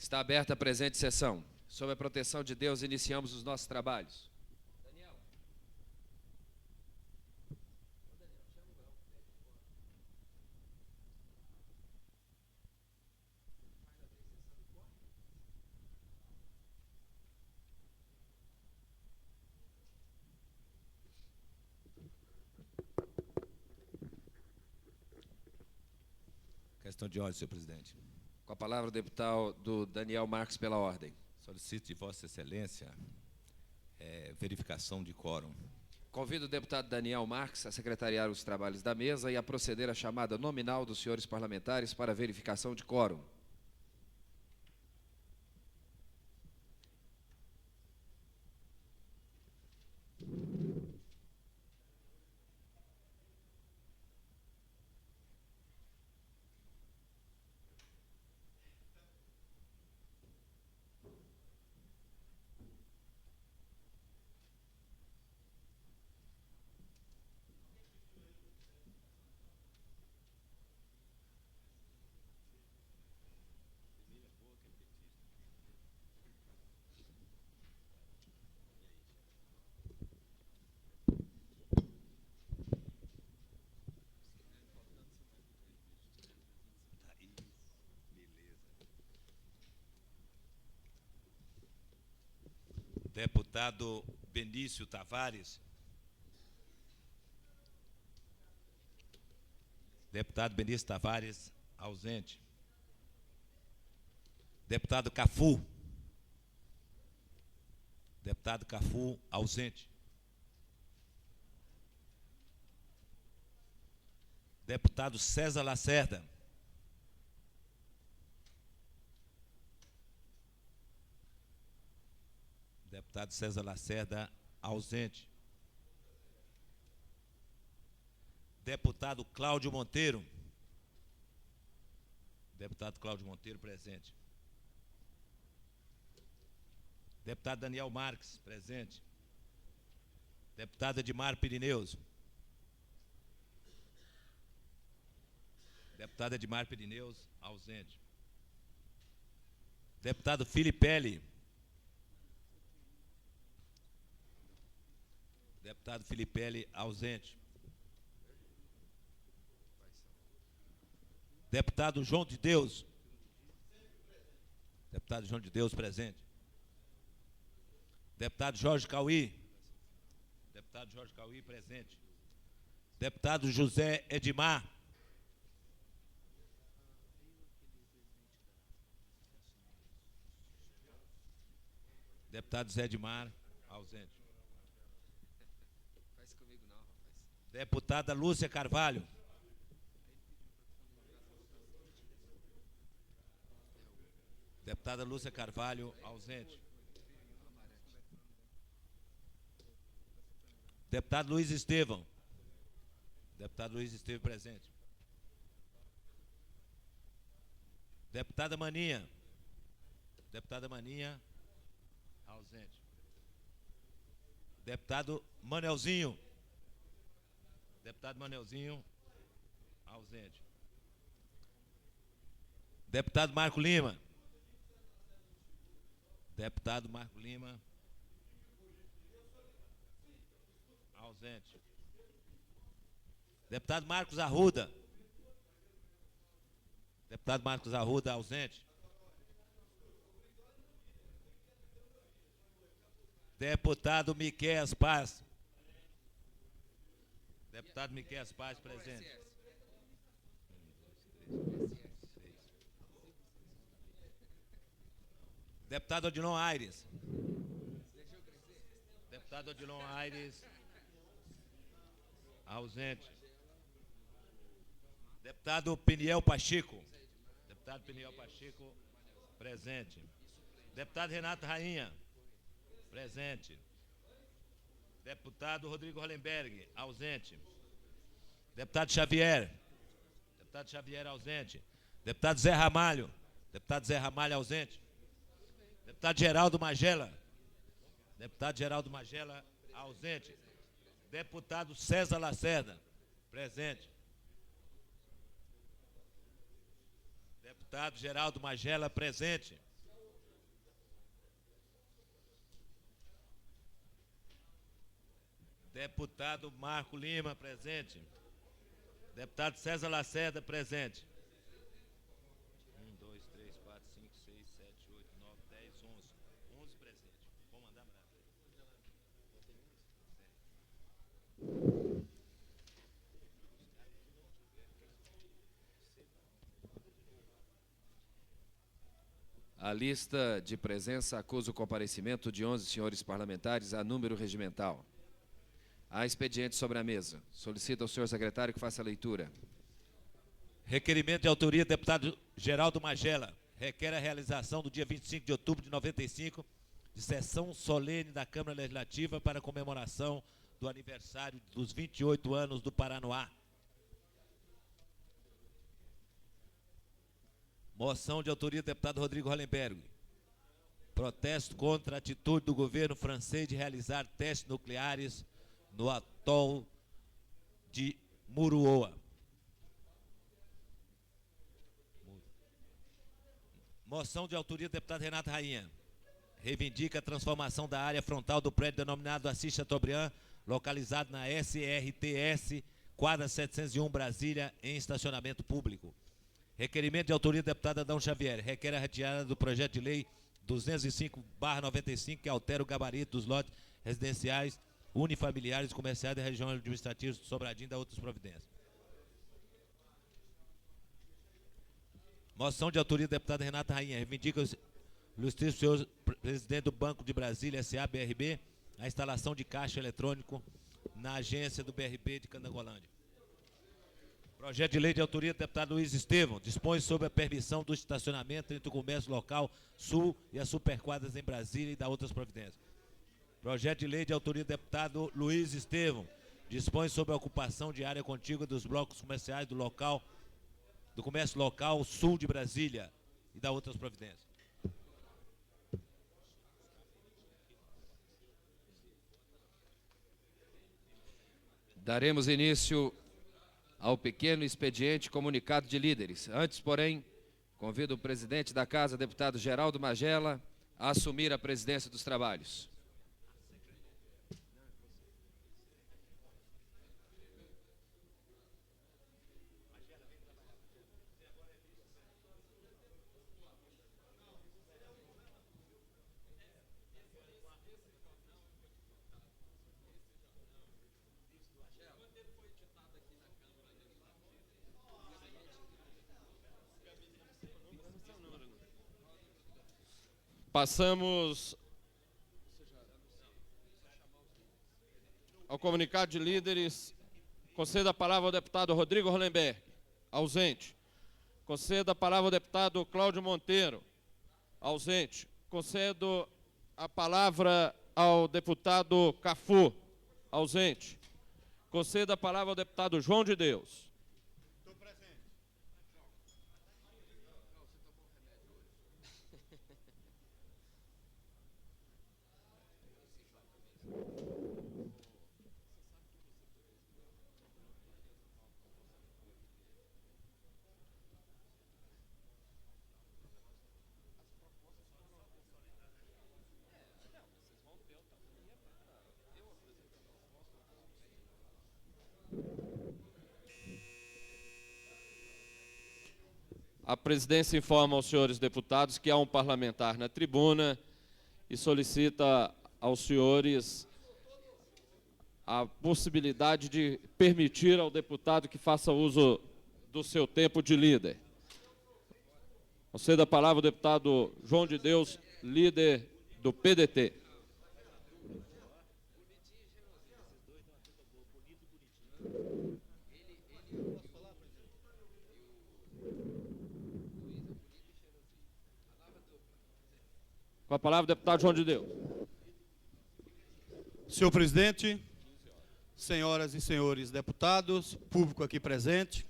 Está aberta a presente sessão. Sob a proteção de Deus, iniciamos os nossos trabalhos. Questão de ordem, senhor presidente. Com a palavra o deputado Daniel Marques pela ordem. Solicito de Vossa Excelência verificação de quórum. Convido o deputado Daniel Marques a secretariar os trabalhos da mesa e a proceder à chamada nominal dos senhores parlamentares para verificação de quórum. Deputado Benício Tavares. Deputado Benício Tavares, ausente. Deputado Cafu. Deputado Cafu, ausente. Deputado César Lacerda. Deputado César Lacerda, ausente. Deputado Cláudio Monteiro. Deputado Cláudio Monteiro, presente. Deputado Daniel Marques, presente. Deputado Edmar Pirineus. Deputado Edmar Pirineus, ausente. Deputado Filipelli. Deputado Filipelli, ausente. Deputado João de Deus. Deputado João de Deus, presente. Deputado Jorge Cauí. Deputado Jorge Cauí, presente. Deputado José Edmar. Deputado Zé Edmar, ausente. Deputada Lúcia Carvalho. Deputada Lúcia Carvalho, ausente. Deputado Luiz Estevão. Deputado Luiz Estevão, presente. Deputada Maninha. Deputada Maninha, ausente. Deputado Manelzinho. Deputado Manelzinho, ausente. Deputado Marco Lima. Deputado Marco Lima, ausente. Deputado Marcos Arruda. Deputado Marcos Arruda, ausente. Deputado Miqueias Paz. Deputado Miqueias Paz, presente. Deputado Odilon Aires. Deputado Odilon Aires, ausente. Deputado Peniel Pacheco. Deputado Peniel Pacheco, presente. Deputado Renato Rainha, presente. Deputado Rodrigo Hollenberg, ausente. Deputado Xavier. Deputado Xavier, ausente. Deputado Zé Ramalho. Deputado Zé Ramalho, ausente. Deputado Geraldo Magela. Deputado Geraldo Magela, ausente. Deputado César Lacerda, presente. Deputado Geraldo Magela, presente. Deputado Marco Lima, presente. Deputado César Lacerda, presente. 1, 2, 3, 4, 5, 6, 7, 8, 9, 10, 11. 11 presente. Vou mandar abraço. A lista de presença acusa o comparecimento de 11 senhores parlamentares a número regimental. Há expediente sobre a mesa. Solicito ao senhor secretário que faça a leitura. Requerimento de autoria do deputado Geraldo Magela. Requer a realização do dia 25 de outubro de 95 de sessão solene da Câmara Legislativa para comemoração do aniversário dos 28 anos do Paranoá. Moção de autoria do deputado Rodrigo Hollenberg. Protesto contra a atitude do governo francês de realizar testes nucleares no atol de Mururoa. Moção de autoria do deputado Renato Rainha. Reivindica a transformação da área frontal do prédio denominado Assis Chateaubriand, localizado na SRTS, quadra 701, Brasília, em estacionamento público. Requerimento de autoria do deputado Adão Xavier. Requer a retirada do projeto de lei 205/95, que altera o gabarito dos lotes residenciais unifamiliares comerciais da região administrativa de Sobradinho e da outras providências. Moção de autoria do deputado Renato Rainha. Reivindica o ilustríssimo senhor presidente do Banco de Brasília, S.A. BRB, a instalação de caixa eletrônico na agência do BRB de Candangolândia. Projeto de lei de autoria do deputado Luiz Estevão. Dispõe sobre a permissão do estacionamento entre o comércio local sul e as superquadras em Brasília e da outras providências. Projeto de lei de autoria do deputado Luiz Estevão. Dispõe sobre a ocupação de área contígua dos blocos comerciais do comércio local sul de Brasília e da outras providências. Daremos início ao pequeno expediente comunicado de líderes. Antes, porém, convido o presidente da Casa, deputado Geraldo Magela, a assumir a presidência dos trabalhos. Passamos ao comunicado de líderes. Conceda a palavra ao deputado Rodrigo Hollenberg, ausente. Conceda a palavra ao deputado Cláudio Monteiro, ausente. Concedo a palavra ao deputado Cafu, ausente. Conceda a palavra ao deputado João de Deus. A presidência informa aos senhores deputados que há um parlamentar na tribuna e solicita aos senhores a possibilidade de permitir ao deputado que faça uso do seu tempo de líder. Concedo a palavra ao deputado João de Deus, líder do PDT. Com a palavra, o deputado João de Deus. Senhor presidente, senhoras e senhores deputados, público aqui presente,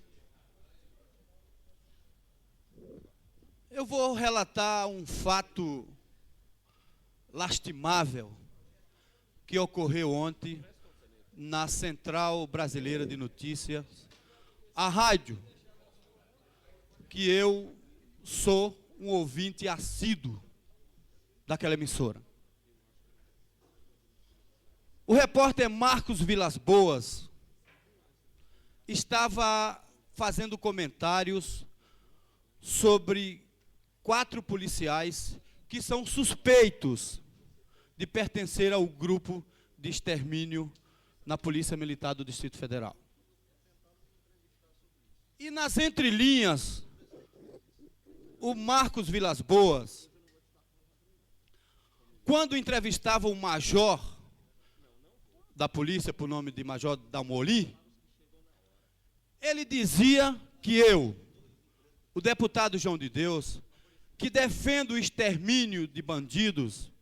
eu vou relatar um fato lastimável que ocorreu ontem na Central Brasileira de Notícias, a rádio, que eu sou um ouvinte assíduo daquela emissora. O repórter Marcos Vilas Boas estava fazendo comentários sobre 4 policiais que são suspeitos de pertencer ao grupo de extermínio na Polícia Militar do Distrito Federal. E nas entrelinhas, o Marcos Vilas Boas, quando entrevistava o major da polícia, por nome de Major Dalmoli, ele dizia que eu, o deputado João de Deus, que defendo o extermínio de bandidos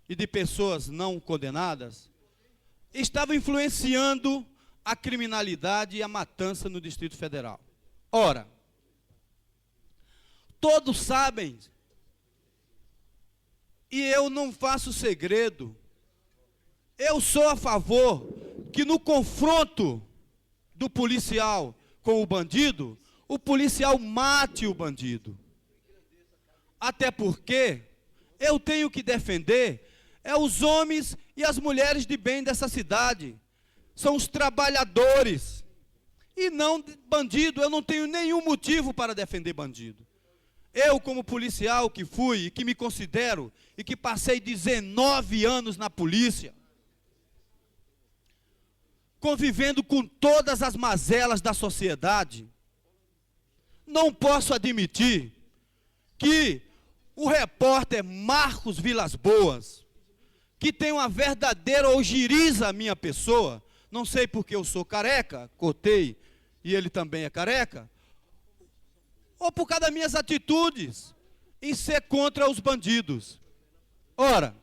e de pessoas não condenadas, estava influenciando a criminalidade e a matança no Distrito Federal. Ora, todos sabem, e eu não faço segredo, eu sou a favor que no confronto do policial com o bandido, o policial mate o bandido. Até porque eu tenho que defender os homens e as mulheres de bem dessa cidade. São os trabalhadores. E não bandido. Eu não tenho nenhum motivo para defender bandido. Eu, como policial que fui e que me considero, e que passei 19 anos na polícia, convivendo com todas as mazelas da sociedade, não posso admitir que o repórter Marcos Vilas Boas, que tem uma verdadeira ojeriza à minha pessoa, não sei porque eu sou careca, cortei, e ele também é careca, ou por causa das minhas atitudes em ser contra os bandidos. Ora,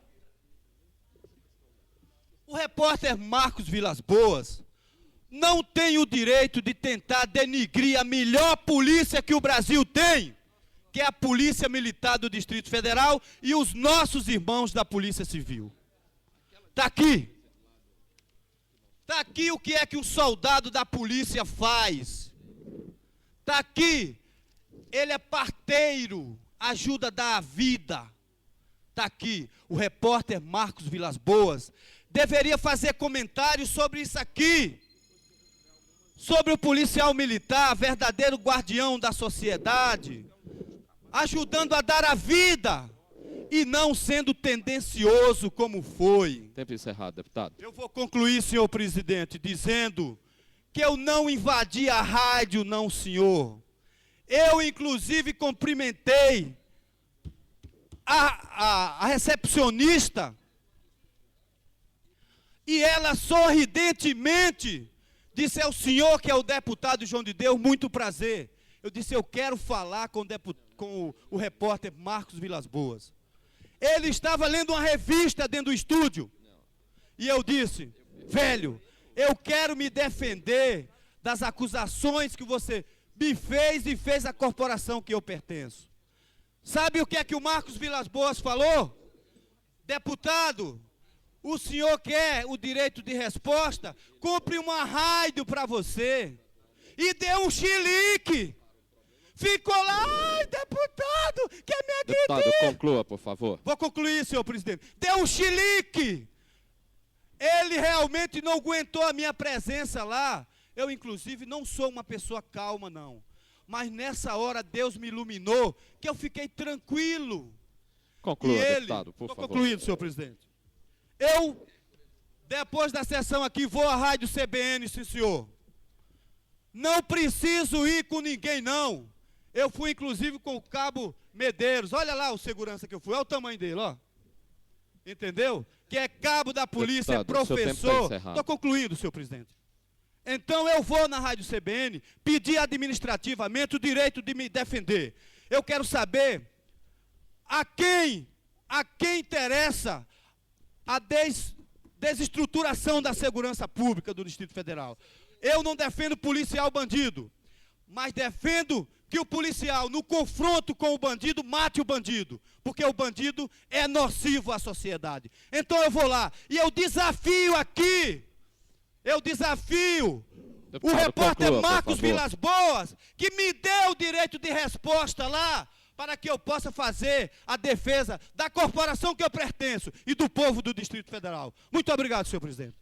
o repórter Marcos Vilas Boas não tem o direito de tentar denigrir a melhor polícia que o Brasil tem, que é a Polícia Militar do Distrito Federal e os nossos irmãos da Polícia Civil. Está aqui. Está aqui o que é que um soldado da polícia faz. Está aqui. Ele é parteiro, ajuda a dar a vida. Está aqui. O repórter Marcos Vilas Boas deveria fazer comentários sobre isso aqui. Sobre o policial militar, verdadeiro guardião da sociedade, ajudando a dar a vida e não sendo tendencioso como foi. Tempo encerrado, deputado. Eu vou concluir, senhor presidente, dizendo que eu não invadi a rádio, não, senhor. Eu, inclusive, cumprimentei a recepcionista e ela sorridentemente disse ao senhor, que é o deputado João de Deus, muito prazer. Eu disse, eu quero falar com o repórter Marcos Vilas Boas. Ele estava lendo uma revista dentro do estúdio. E eu disse, velho, eu quero me defender das acusações que você me fez e fez a corporação que eu pertenço. Sabe o que é que o Marcos Vilas Boas falou? Deputado, o senhor quer o direito de resposta? Compre uma rádio para você. E deu um chilique. Ficou lá, ai, deputado, quer me agredir? Deputado, conclua, por favor. Vou concluir, senhor presidente. Deu um chilique. Ele realmente não aguentou a minha presença lá. Eu, inclusive, não sou uma pessoa calma, não. Mas nessa hora, Deus me iluminou, que eu fiquei tranquilo. Conclua, deputado, por favor. Estou concluindo, senhor presidente. Eu, depois da sessão aqui, vou à rádio CBN, sim, senhor. Não preciso ir com ninguém, não. Eu fui, inclusive, com o cabo Medeiros. Olha lá o segurança que eu fui. Olha o tamanho dele, ó. Entendeu? Que é cabo da polícia, deputado, professor. Estou concluindo, senhor presidente. Então, eu vou na rádio CBN pedir administrativamente o direito de me defender. Eu quero saber a quem interessa a desestruturação da segurança pública do Distrito Federal. Eu não defendo policial bandido, mas defendo que o policial, no confronto com o bandido, mate o bandido, porque o bandido é nocivo à sociedade. Então eu vou lá, e eu desafio aqui, Deputado, o repórter conclua, Marcos Vilas Boas, que me dê o direito de resposta lá, para que eu possa fazer a defesa da corporação que eu pertenço e do povo do Distrito Federal. Muito obrigado, senhor presidente.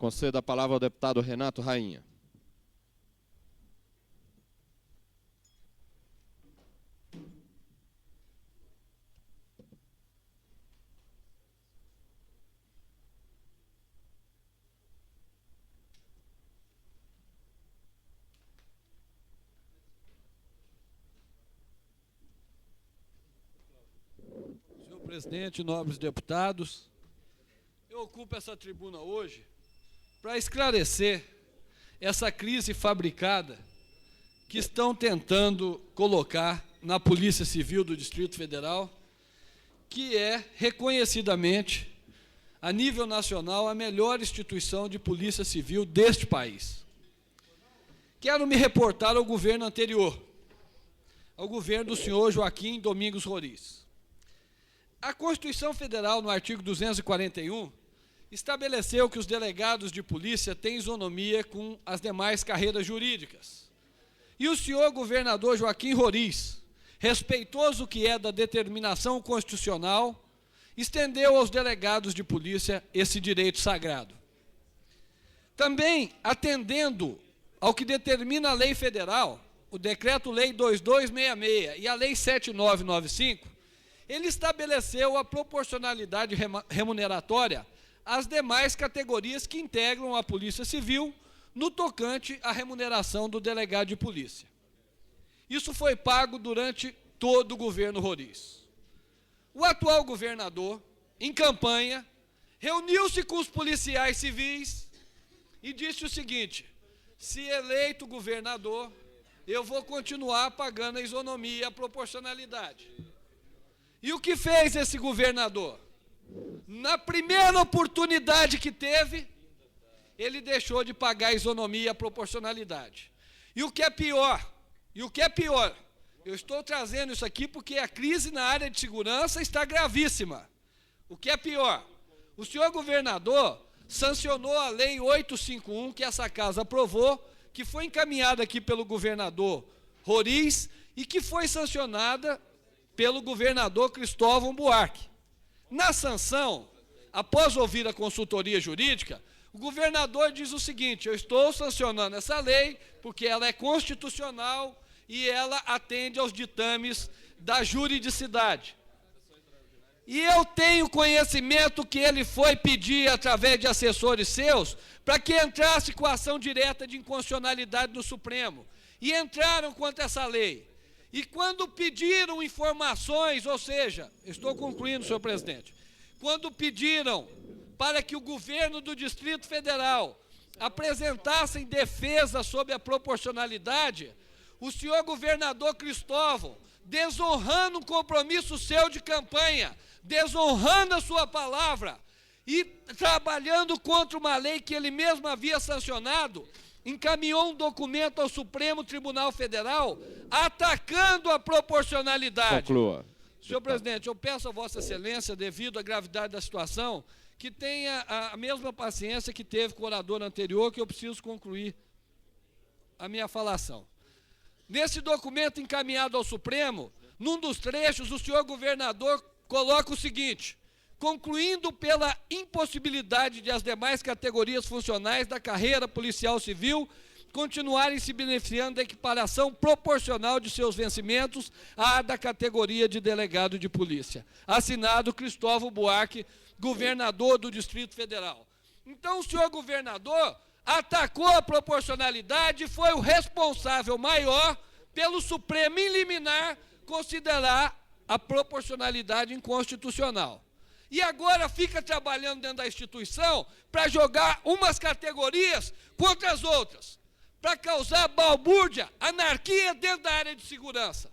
Conceda a palavra ao deputado Renato Rainha. Senhor presidente, nobres deputados, eu ocupo essa tribuna hoje para esclarecer essa crise fabricada que estão tentando colocar na Polícia Civil do Distrito Federal, que é reconhecidamente, a nível nacional, a melhor instituição de polícia civil deste país. Quero me reportar ao governo anterior, ao governo do senhor Joaquim Domingos Roriz. A Constituição Federal, no artigo 241, estabeleceu que os delegados de polícia têm isonomia com as demais carreiras jurídicas. E o senhor governador Joaquim Roriz, respeitoso que é da determinação constitucional, estendeu aos delegados de polícia esse direito sagrado. Também, atendendo ao que determina a lei federal, o Decreto-Lei 2266 e a Lei 7995, ele estabeleceu a proporcionalidade remuneratória às demais categorias que integram a Polícia Civil no tocante à remuneração do delegado de polícia. Isso foi pago durante todo o governo Roriz. O atual governador, em campanha, reuniu-se com os policiais civis e disse o seguinte: se eleito governador, eu vou continuar pagando a isonomia e a proporcionalidade. E o que fez esse governador? Na primeira oportunidade que teve, ele deixou de pagar a isonomia e a proporcionalidade. E o que é pior, eu estou trazendo isso aqui porque a crise na área de segurança está gravíssima. O que é pior, o senhor governador sancionou a Lei 851, que essa casa aprovou, que foi encaminhada aqui pelo governador Roriz e que foi sancionada pelo governador Cristóvão Buarque. Na sanção, após ouvir a consultoria jurídica, o governador diz o seguinte: eu estou sancionando essa lei porque ela é constitucional e ela atende aos ditames da juridicidade. E eu tenho conhecimento que ele foi pedir, através de assessores seus, para que entrasse com ação direta de inconstitucionalidade no Supremo. E entraram contra essa lei. E quando pediram informações, ou seja, estou concluindo, senhor presidente, quando pediram para que o governo do Distrito Federal apresentasse defesa sobre a proporcionalidade, o senhor governador Cristóvão, desonrando um compromisso seu de campanha, desonrando a sua palavra e trabalhando contra uma lei que ele mesmo havia sancionado, encaminhou um documento ao Supremo Tribunal Federal atacando a proporcionalidade. Conclua. Senhor presidente, eu peço a Vossa Excelência, devido à gravidade da situação, que tenha a mesma paciência que teve com o orador anterior, que eu preciso concluir a minha falação. Nesse documento encaminhado ao Supremo, num dos trechos, o senhor governador coloca o seguinte: concluindo pela impossibilidade de as demais categorias funcionais da carreira policial civil continuarem se beneficiando da equiparação proporcional de seus vencimentos à da categoria de delegado de polícia. Assinado Cristóvão Buarque, governador do Distrito Federal. Então, o senhor governador atacou a proporcionalidade e foi o responsável maior pelo Supremo em liminar considerar a proporcionalidade inconstitucional. E agora fica trabalhando dentro da instituição para jogar umas categorias contra as outras, para causar balbúrdia, anarquia dentro da área de segurança.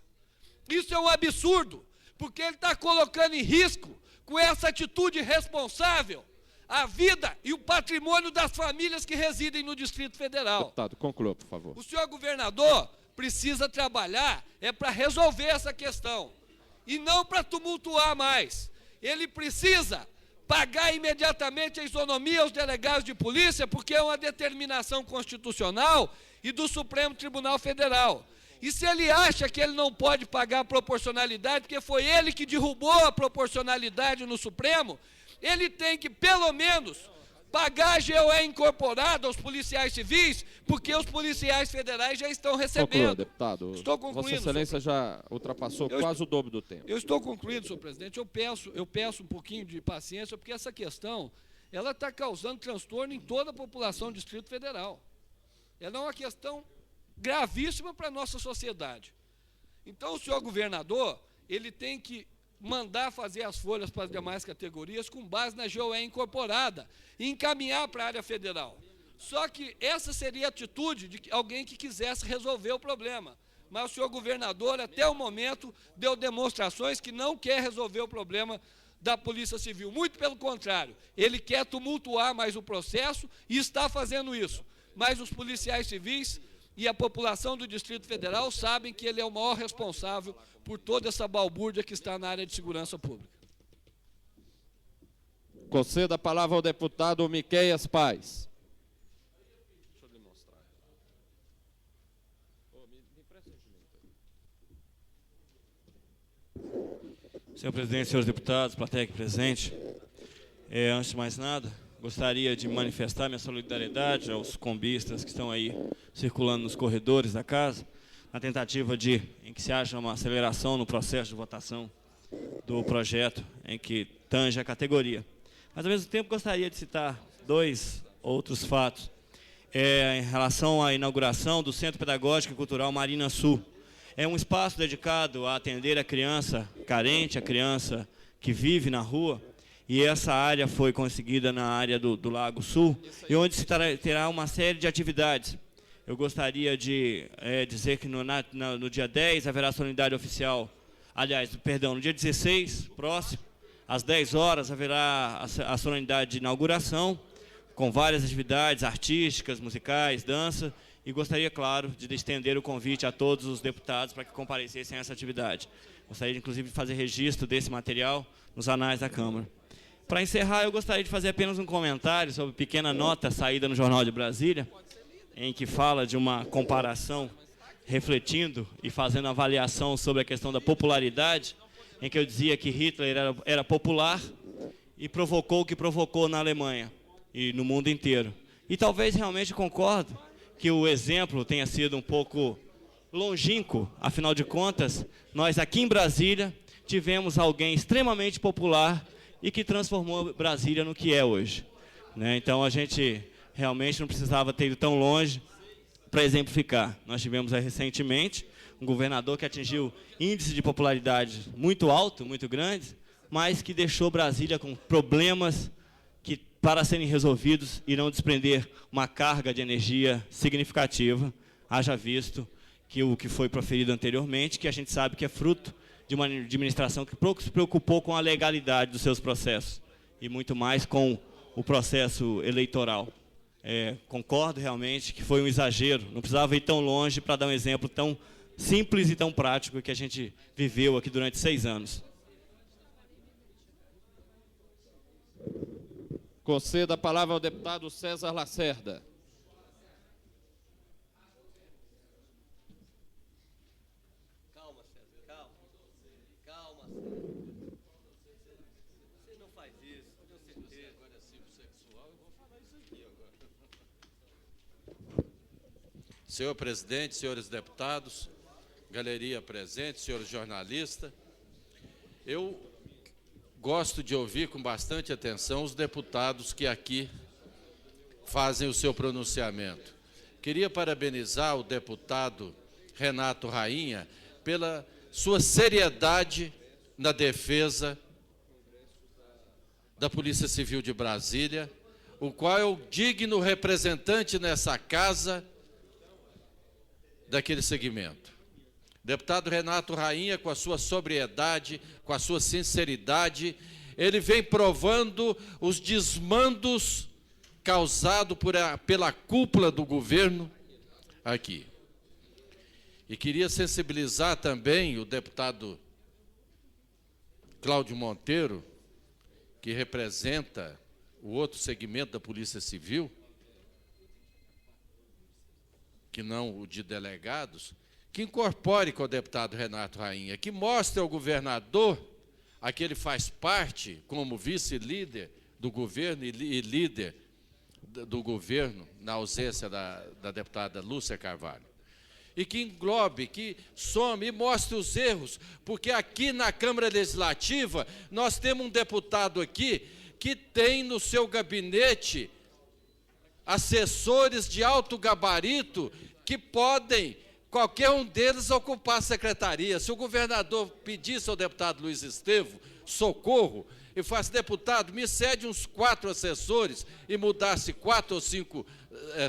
Isso é um absurdo, porque ele está colocando em risco, com essa atitude irresponsável, a vida e o patrimônio das famílias que residem no Distrito Federal. Deputado, conclua, por favor. O senhor governador precisa trabalhar para resolver essa questão, e não para tumultuar mais. Ele precisa pagar imediatamente a isonomia aos delegados de polícia, porque é uma determinação constitucional e do Supremo Tribunal Federal. E se ele acha que ele não pode pagar a proporcionalidade, porque foi ele que derrubou a proporcionalidade no Supremo, ele tem que, pelo menos, pagar GOE incorporado aos policiais civis, porque os policiais federais já estão Conclua, recebendo. deputado. Estou concluindo, Vossa Excelência já ultrapassou quase o dobro do tempo. Eu estou concluindo, senhor presidente. Eu peço um pouquinho de paciência, porque essa questão ela está causando transtorno em toda a população do Distrito Federal. Ela é uma questão gravíssima para a nossa sociedade. Então, o senhor governador, ele tem que mandar fazer as folhas para as demais categorias com base na GOE incorporada e encaminhar para a área federal. Só que essa seria a atitude de alguém que quisesse resolver o problema. Mas o senhor governador, até o momento, deu demonstrações que não quer resolver o problema da Polícia Civil. Muito pelo contrário, ele quer tumultuar mais o processo e está fazendo isso. Mas os policiais civis e a população do Distrito Federal sabem que ele é o maior responsável por toda essa balbúrdia que está na área de segurança pública. Conceda a palavra ao deputado Miqueias Paz. Deixa eu lhe mostrar. Senhor presidente, senhores deputados, plateia aqui presente, antes de mais nada, gostaria de manifestar minha solidariedade aos combistas que estão aí circulando nos corredores da casa, na tentativa em que se haja uma aceleração no processo de votação do projeto em que tange a categoria. Mas, ao mesmo tempo, gostaria de citar dois outros fatos. Em relação à inauguração do Centro Pedagógico e Cultural Marina Sul. É um espaço dedicado a atender a criança carente, a criança que vive na rua, e essa área foi conseguida na área do Lago Sul, e onde se terá uma série de atividades. Eu gostaria de dizer que no dia 10 haverá solenidade oficial, no dia 16, próximo, às 10 horas, haverá a solenidade de inauguração, com várias atividades artísticas, musicais, dança, e gostaria, claro, de estender o convite a todos os deputados para que comparecessem a essa atividade. Gostaria, inclusive, de fazer registro desse material nos anais da Câmara. Para encerrar, eu gostaria de fazer apenas um comentário sobre pequena nota saída no Jornal de Brasília, em que fala de uma comparação, refletindo e fazendo avaliação sobre a questão da popularidade, em que eu dizia que Hitler era popular e provocou o que provocou na Alemanha e no mundo inteiro. E talvez realmente concordo que o exemplo tenha sido um pouco longínquo, afinal de contas, nós aqui em Brasília tivemos alguém extremamente popular e que transformou Brasília no que é hoje. Então, a gente realmente não precisava ter ido tão longe para exemplificar. Nós tivemos recentemente um governador que atingiu índice de popularidade muito alto, muito grande, mas que deixou Brasília com problemas que, para serem resolvidos, irão desprender uma carga de energia significativa, haja visto que o que foi proferido anteriormente, que a gente sabe que é fruto de uma administração que pouco se preocupou com a legalidade dos seus processos e muito mais com o processo eleitoral. Concordo realmente que foi um exagero, não precisava ir tão longe para dar um exemplo tão simples e tão prático que a gente viveu aqui durante 6 anos. Conceda a palavra ao deputado César Lacerda. Senhor presidente, senhores deputados, galeria presente, senhores jornalistas, eu gosto de ouvir com bastante atenção os deputados que aqui fazem o seu pronunciamento. Queria parabenizar o deputado Renato Rainha pela sua seriedade na defesa da Polícia Civil de Brasília, o qual é o digno representante nessa casa daquele segmento. Deputado Renato Rainha, com a sua sobriedade, com a sua sinceridade, ele vem provando os desmandos causados pela cúpula do governo aqui. E queria sensibilizar também o deputado Cláudio Monteiro, que representa o outro segmento da Polícia Civil, que não o de delegados, que incorpore com o deputado Renato Rainha, que mostre ao governador, a que ele faz parte como vice-líder do governo e líder do governo, na ausência da deputada Lúcia Carvalho. E que englobe, que some e mostre os erros, porque aqui na Câmara Legislativa nós temos um deputado aqui que tem no seu gabinete assessores de alto gabarito que podem, qualquer um deles, ocupar a secretaria. Se o governador pedisse ao deputado Luiz Estevo socorro e falasse: deputado, me cede uns 4 assessores, e mudasse 4 ou 5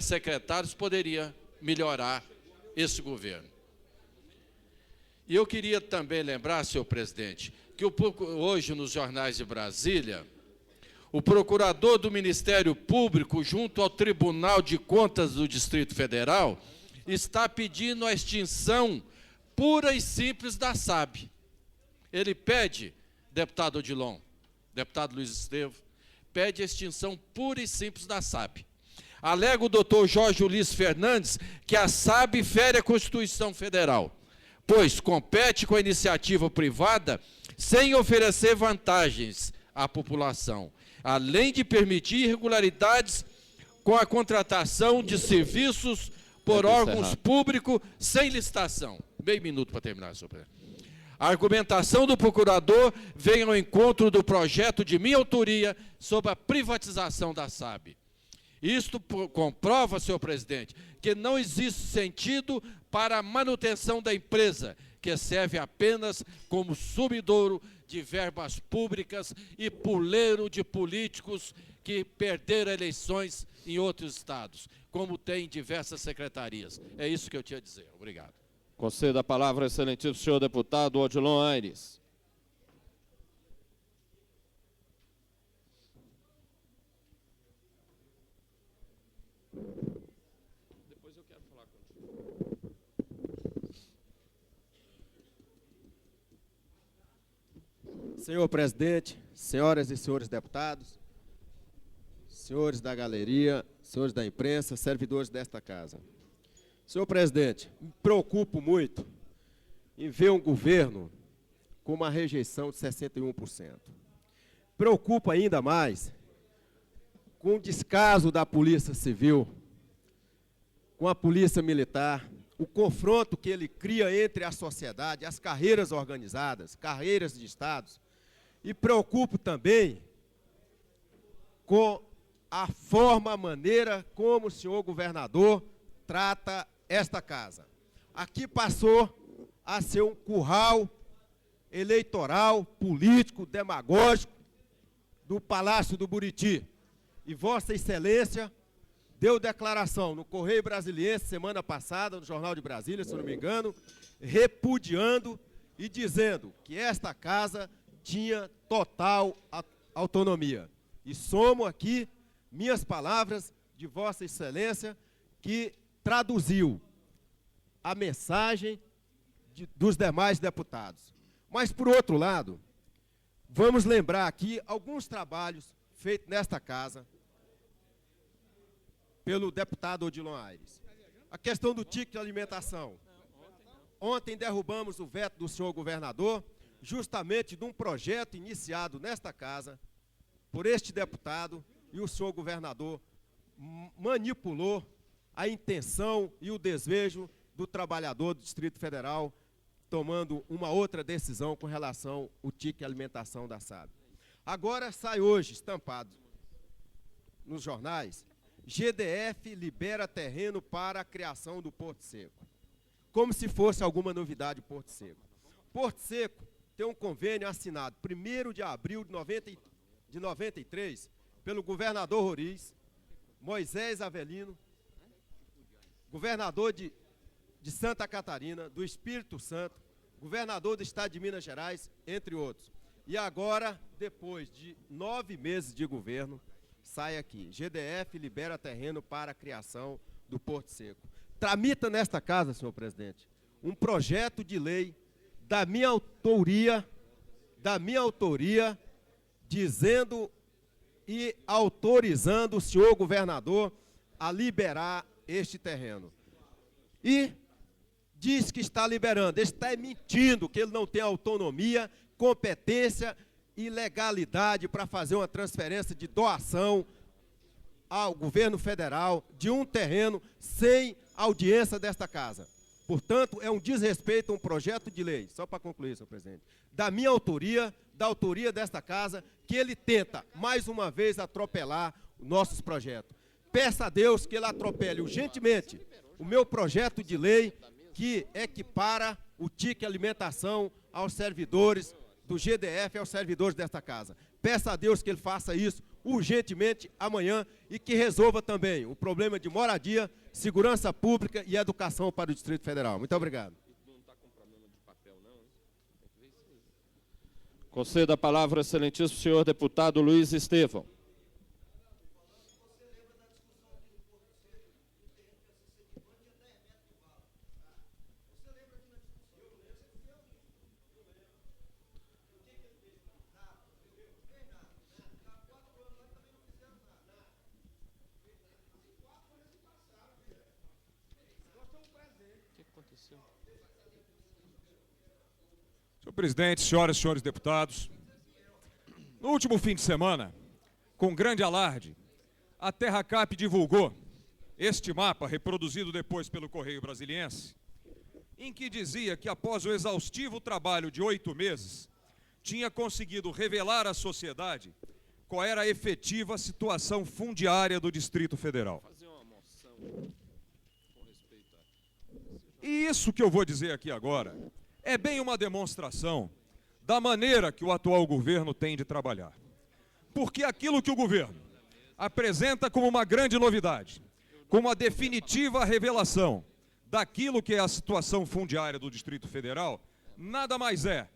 secretários, poderia melhorar esse governo. E eu queria também lembrar, senhor presidente, que hoje nos jornais de Brasília, o procurador do Ministério Público, junto ao Tribunal de Contas do Distrito Federal, está pedindo a extinção pura e simples da SAB. Ele pede, deputado Odilon, deputado Luiz Estevo, pede a extinção pura e simples da SAB. Alega o doutor Jorge Ulisses Fernandes que a SAB fere a Constituição Federal, pois compete com a iniciativa privada sem oferecer vantagens à população, além de permitir irregularidades com a contratação de serviços por órgãos públicos sem licitação. Meio minuto para terminar, senhor presidente. A argumentação do procurador vem ao encontro do projeto de minha autoria sobre a privatização da SAB. Isto comprova, senhor presidente, que não existe sentido para a manutenção da empresa, que serve apenas como sumidouro de verbas públicas e puleiro de políticos que perderam eleições em outros estados, como tem em diversas secretarias. É isso que eu tinha a dizer. Obrigado. Conceda a palavra ao excelentíssimo senhor deputado Odilon Aires. Depois eu quero falar contigo. Senhor presidente, senhoras e senhores deputados, senhores da galeria, senhores da imprensa, servidores desta casa. Senhor presidente, me preocupo muito em ver um governo com uma rejeição de 61%. Preocupa ainda mais com o descaso da Polícia Civil, com a Polícia Militar, o confronto que ele cria entre a sociedade, as carreiras organizadas, carreiras de estados, e preocupo também com a forma, a maneira como o senhor governador trata esta casa. Aqui passou a ser um curral eleitoral, político, demagógico do Palácio do Buriti. E Vossa Excelência deu declaração no Correio Brasiliense semana passada, no Jornal de Brasília, se não me engano, repudiando e dizendo que esta casa tinha total autonomia. E somo aqui minhas palavras de Vossa Excelência, que traduziu a mensagem dos demais deputados. Mas, por outro lado, vamos lembrar aqui alguns trabalhos feitos nesta casa pelo deputado Odilon Aires. A questão do ticket de alimentação. Ontem derrubamos o veto do senhor governador, justamente de um projeto iniciado nesta casa por este deputado, e o senhor governador manipulou a intenção e o desejo do trabalhador do Distrito Federal, tomando uma outra decisão com relação ao ticket de alimentação da SAB. Agora sai hoje, estampado nos jornais, GDF libera terreno para a criação do Porto Seco. Como se fosse alguma novidade Porto Seco. Porto Seco tem um convênio assinado 1º de abril de 93 pelo governador Roriz, Moisés Avelino, governador de Santa Catarina, do Espírito Santo, governador do estado de Minas Gerais, entre outros. E agora, depois de 9 meses de governo, sai aqui, GDF libera terreno para a criação do Porto Seco. Tramita nesta casa, senhor presidente, um projeto de lei da minha autoria, dizendo e autorizando o senhor governador a liberar este terreno. E diz que está liberando, ele está mentindo que ele não tem autonomia, competência e legalidade para fazer uma transferência de doação ao governo federal de um terreno sem audiência desta casa. Portanto, é um desrespeito a um projeto de lei, só para concluir, senhor presidente, da minha autoria, da autoria desta casa, que ele tenta, mais uma vez, atropelar nossos projetos. Peça a Deus que ele atropele urgentemente o meu projeto de lei que equipara o TIC alimentação aos servidores do GDF, aos servidores desta casa. Peça a Deus que ele faça isso urgentemente amanhã e que resolva também o problema de moradia, segurança pública e educação para o Distrito Federal. Muito obrigado. Conceda a palavra ao excelentíssimo senhor deputado Luiz Estevão. Senhor presidente, senhoras e senhores deputados, no último fim de semana, com grande alarde, a Terracap divulgou este mapa, reproduzido depois pelo Correio Brasiliense, em que dizia que após o exaustivo trabalho de 8 meses, tinha conseguido revelar à sociedade qual era a efetiva situação fundiária do Distrito Federal. E isso que eu vou dizer aqui agora é bem uma demonstração da maneira que o atual governo tem de trabalhar. Porque aquilo que o governo apresenta como uma grande novidade, como a definitiva revelação daquilo que é a situação fundiária do Distrito Federal, nada mais é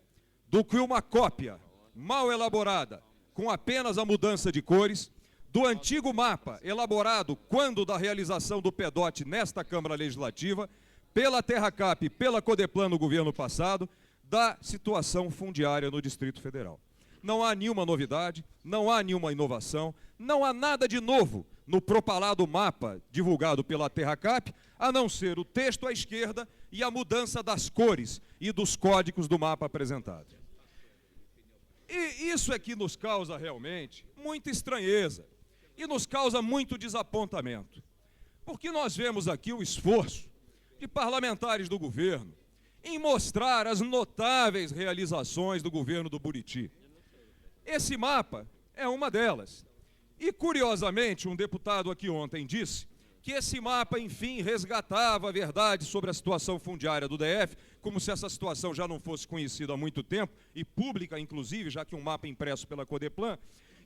do que uma cópia mal elaborada, com apenas a mudança de cores, do antigo mapa elaborado quando da realização do PEDOT nesta Câmara Legislativa, pela Terracap e pela Codeplan no governo passado, da situação fundiária no Distrito Federal. Não há nenhuma novidade, não há nenhuma inovação, não há nada de novo no propalado mapa divulgado pela Terracap, a não ser o texto à esquerda e a mudança das cores e dos códigos do mapa apresentado. E isso é que nos causa realmente muita estranheza e nos causa muito desapontamento, porque nós vemos aqui o esforço de parlamentares do governo em mostrar as notáveis realizações do governo do Buriti. Esse mapa é uma delas. E, curiosamente, um deputado aqui ontem disse que esse mapa, enfim, resgatava a verdade sobre a situação fundiária do DF, como se essa situação já não fosse conhecida há muito tempo, e pública, inclusive, já que um mapa impresso pela Codeplan,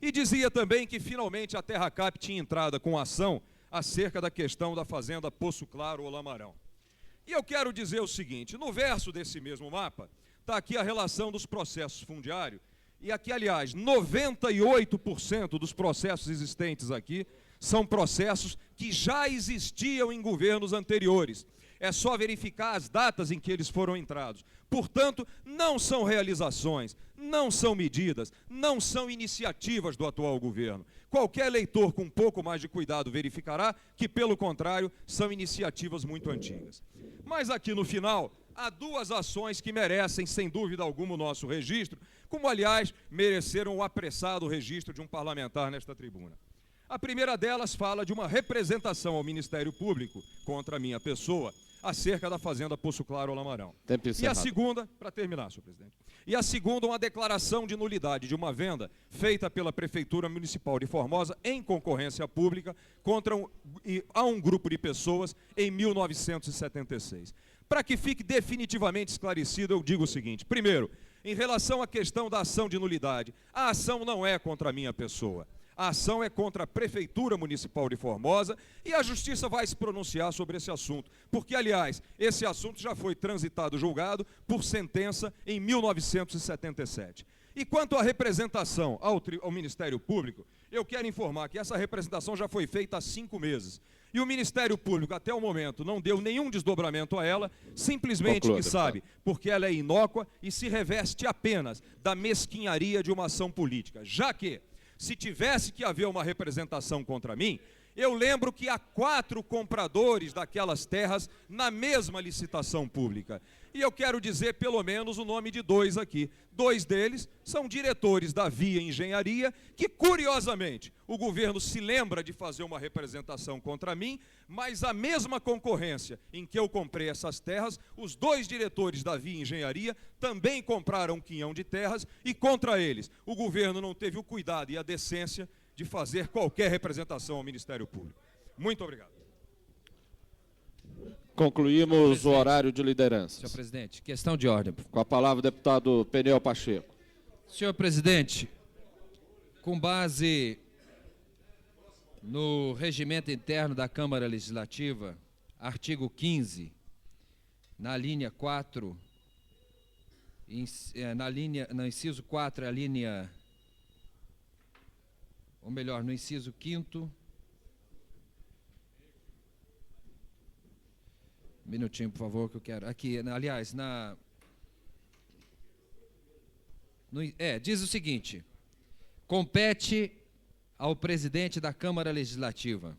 e dizia também que, finalmente, a Terracap tinha entrado com ação acerca da questão da fazenda Poço Claro ou Lamarão. E eu quero dizer o seguinte, no verso desse mesmo mapa, está aqui a relação dos processos fundiários, e aqui, aliás, 98% dos processos existentes aqui são processos que já existiam em governos anteriores. É só verificar as datas em que eles foram entrados. Portanto, não são realizações, não são medidas, não são iniciativas do atual governo. Qualquer leitor com um pouco mais de cuidado verificará que, pelo contrário, são iniciativas muito antigas. Mas aqui no final, há duas ações que merecem, sem dúvida alguma, o nosso registro, como, aliás, mereceram o apressado registro de um parlamentar nesta tribuna. A primeira delas fala de uma representação ao Ministério Público contra a minha pessoa, acerca da fazenda Poço Claro ou Lamarão. E a segunda, para terminar, senhor presidente, e a segunda, uma declaração de nulidade de uma venda feita pela Prefeitura Municipal de Formosa em concorrência pública a um grupo de pessoas em 1976. Para que fique definitivamente esclarecido, eu digo o seguinte: primeiro, em relação à questão da ação de nulidade, a ação não é contra a minha pessoa. A ação é contra a Prefeitura Municipal de Formosa e a Justiça vai se pronunciar sobre esse assunto, porque, aliás, esse assunto já foi transitado julgado por sentença em 1977. E quanto à representação ao Ministério Público, eu quero informar que essa representação já foi feita há 5 meses. E o Ministério Público, até o momento, não deu nenhum desdobramento a ela, simplesmente que sabe, porque ela é inócua e se reveste apenas da mesquinharia de uma ação política. Já que, se tivesse que haver uma representação contra mim, Eu lembro que há 4 compradores daquelas terras na mesma licitação pública. E eu quero dizer pelo menos o nome de 2 aqui. 2 deles são diretores da Via Engenharia, que curiosamente o governo se lembra de fazer uma representação contra mim, mas a mesma concorrência em que eu comprei essas terras, os 2 diretores da Via Engenharia também compraram um quinhão de terras e contra eles o governo não teve o cuidado e a decência de fazer qualquer representação ao Ministério Público. Muito obrigado. Concluímos o horário de liderança. Senhor presidente, questão de ordem. Com a palavra o deputado Peniel Pacheco. Senhor presidente, com base no regimento interno da Câmara Legislativa, artigo 15, na linha 4, no inciso 4, a linha, ou melhor, no inciso 5º, um minutinho, por favor, que eu quero. Aqui, aliás, diz o seguinte: compete ao presidente da Câmara Legislativa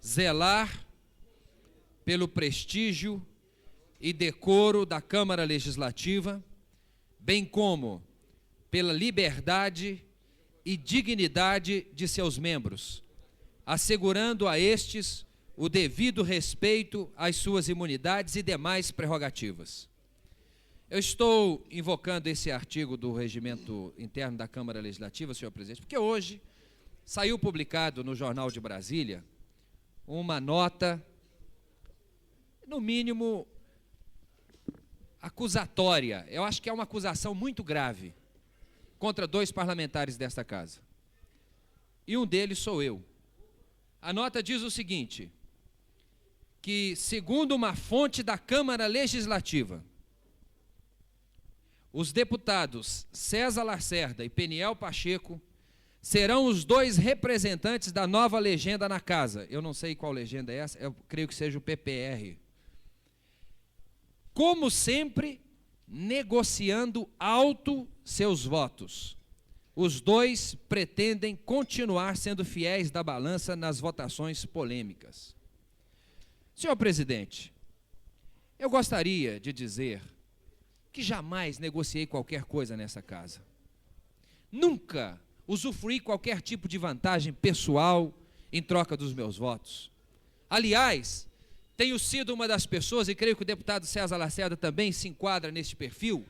zelar pelo prestígio e decoro da Câmara Legislativa, bem como pela liberdade e dignidade de seus membros, assegurando a estes o devido respeito às suas imunidades e demais prerrogativas. Eu estou invocando esse artigo do regimento interno da Câmara Legislativa, senhor presidente, porque hoje saiu publicado no Jornal de Brasília uma nota, no mínimo, acusatória. Eu acho que é uma acusação muito grave contra 2 parlamentares desta casa. E um deles sou eu. A nota diz o seguinte, que, segundo uma fonte da Câmara Legislativa, os deputados César Lacerda e Peniel Pacheco serão os 2 representantes da nova legenda na casa. Eu não sei qual legenda é essa, eu creio que seja o PPR. Como sempre, negociando alto seus votos. Os 2 pretendem continuar sendo fiéis da balança nas votações polêmicas. Senhor presidente, eu gostaria de dizer que jamais negociei qualquer coisa nessa casa. Nunca usufruí qualquer tipo de vantagem pessoal em troca dos meus votos. Aliás, tenho sido uma das pessoas, e creio que o deputado César Lacerda também se enquadra nesse perfil,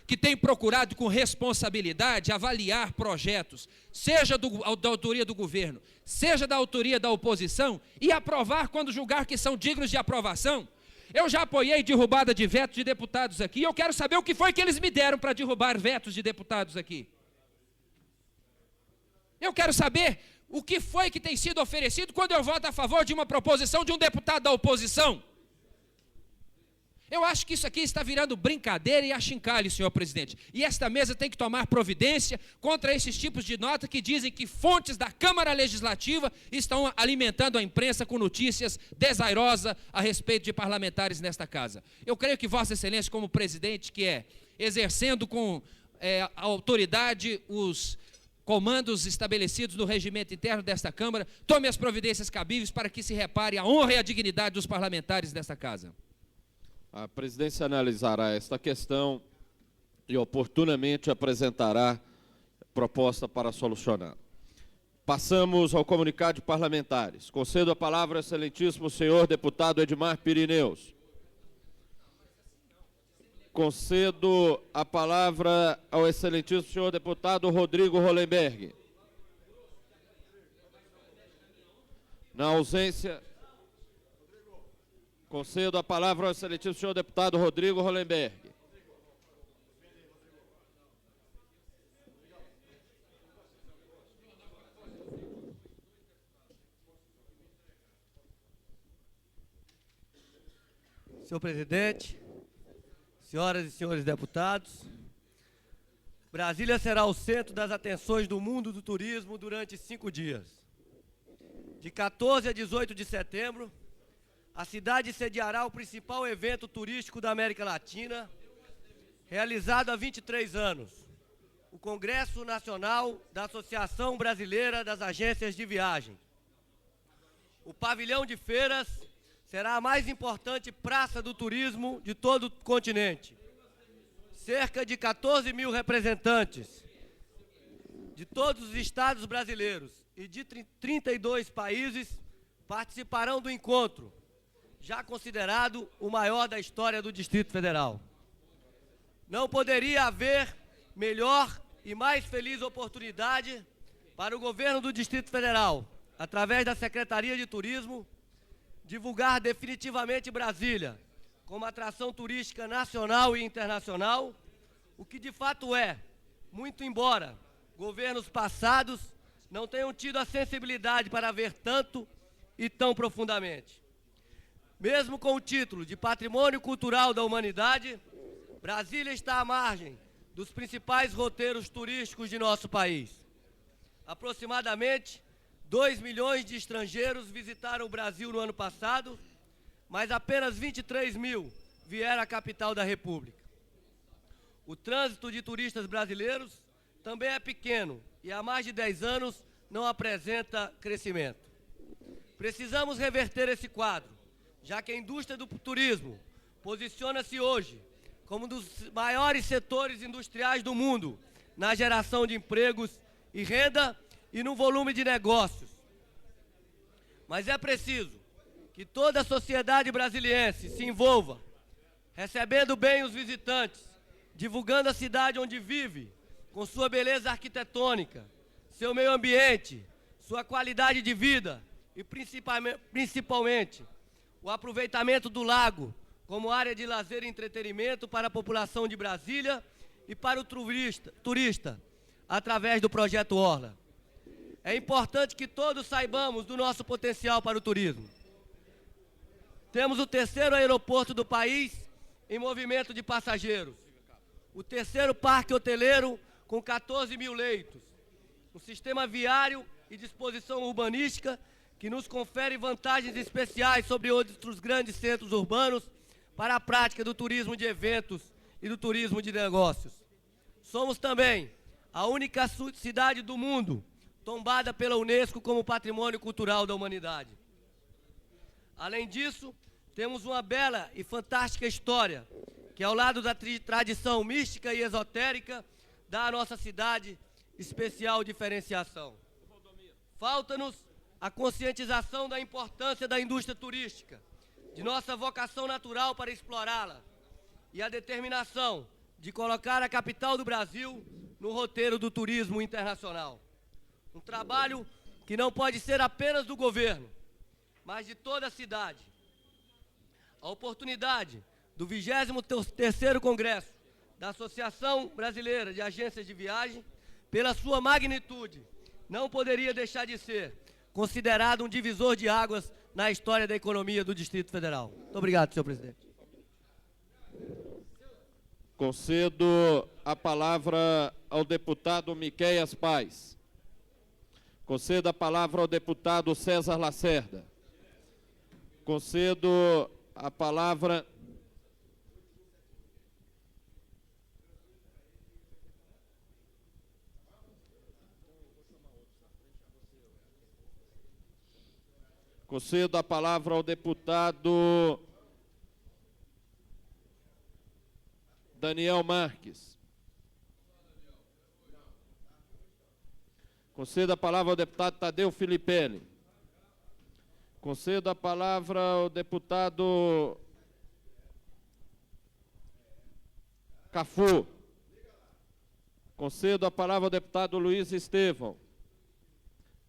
que tem procurado com responsabilidade avaliar projetos, seja da autoria do governo, seja da autoria da oposição, e aprovar quando julgar que são dignos de aprovação. Eu já apoiei derrubada de vetos de deputados aqui, e eu quero saber o que foi que eles me deram para derrubar vetos de deputados aqui. Eu quero saber o que foi que tem sido oferecido quando eu voto a favor de uma proposição de um deputado da oposição. Eu acho que isso aqui está virando brincadeira e achincalho, senhor presidente. E esta mesa tem que tomar providência contra esses tipos de nota que dizem que fontes da Câmara Legislativa estão alimentando a imprensa com notícias desairosas a respeito de parlamentares nesta casa. Eu creio que Vossa Excelência, como presidente, que é exercendo com autoridade os comandos estabelecidos no regimento interno desta Câmara, tome as providências cabíveis para que se repare a honra e a dignidade dos parlamentares desta casa. A presidência analisará esta questão e oportunamente apresentará proposta para solucionar. Passamos ao comunicado de parlamentares. Concedo a palavra ao excelentíssimo senhor deputado Edmar Pirineus. Concedo a palavra ao excelentíssimo senhor deputado Rodrigo Hollenberg. Na ausência... Concedo a palavra ao excelentíssimo senhor deputado Rodrigo Hollenberg. Senhor presidente, senhoras e senhores deputados, Brasília será o centro das atenções do mundo do turismo durante 5 dias. De 14 a 18 de setembro, a cidade sediará o principal evento turístico da América Latina, realizado há 23 anos, o Congresso Nacional da Associação Brasileira das Agências de Viagem. o pavilhão de feiras será a mais importante praça do turismo de todo o continente. Cerca de 14 mil representantes de todos os estados brasileiros e de 32 países participarão do encontro, já considerado o maior da história do Distrito Federal. Não poderia haver melhor e mais feliz oportunidade para o governo do Distrito Federal, através da Secretaria de Turismo, divulgar definitivamente Brasília como atração turística nacional e internacional, o que de fato é, muito embora governos passados não tenham tido a sensibilidade para ver tanto e tão profundamente. Mesmo com o título de Patrimônio Cultural da Humanidade, Brasília está à margem dos principais roteiros turísticos de nosso país. Aproximadamente 2 milhões de estrangeiros visitaram o Brasil no ano passado, mas apenas 23 mil vieram à capital da República. O trânsito de turistas brasileiros também é pequeno e há mais de 10 anos não apresenta crescimento. Precisamos reverter esse quadro, já que a indústria do turismo posiciona-se hoje como um dos maiores setores industriais do mundo na geração de empregos e renda e no volume de negócios. Mas é preciso que toda a sociedade brasiliense se envolva, recebendo bem os visitantes, divulgando a cidade onde vive, com sua beleza arquitetônica, seu meio ambiente, sua qualidade de vida e principalmente o aproveitamento do lago como área de lazer e entretenimento para a população de Brasília e para o turista através do Projeto Orla. É importante que todos saibamos do nosso potencial para o turismo. Temos o terceiro aeroporto do país em movimento de passageiros, o terceiro parque hoteleiro com 14 mil leitos, um sistema viário e disposição urbanística que nos confere vantagens especiais sobre outros grandes centros urbanos para a prática do turismo de eventos e do turismo de negócios. Somos também a única cidade do mundo tombada pela Unesco como Patrimônio Cultural da Humanidade. Além disso, temos uma bela e fantástica história, que ao lado da tradição mística e esotérica, dá à nossa cidade especial diferenciação. Falta-nos a conscientização da importância da indústria turística, de nossa vocação natural para explorá-la e a determinação de colocar a capital do Brasil no roteiro do turismo internacional. Um trabalho que não pode ser apenas do governo, mas de toda a cidade. A oportunidade do 23º Congresso da Associação Brasileira de Agências de Viagem, pela sua magnitude, não poderia deixar de ser considerado um divisor de águas na história da economia do Distrito Federal. Muito obrigado, senhor presidente. Concedo a palavra ao deputado Miqueias Paz. Concedo a palavra ao deputado César Lacerda. Concedo a palavra ao deputado Daniel Marques. Concedo a palavra ao deputado Tadeu Filipelli. Concedo a palavra ao deputado Cafu. Concedo a palavra ao deputado Luiz Estevão.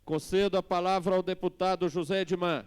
Concedo a palavra ao deputado José Edmar.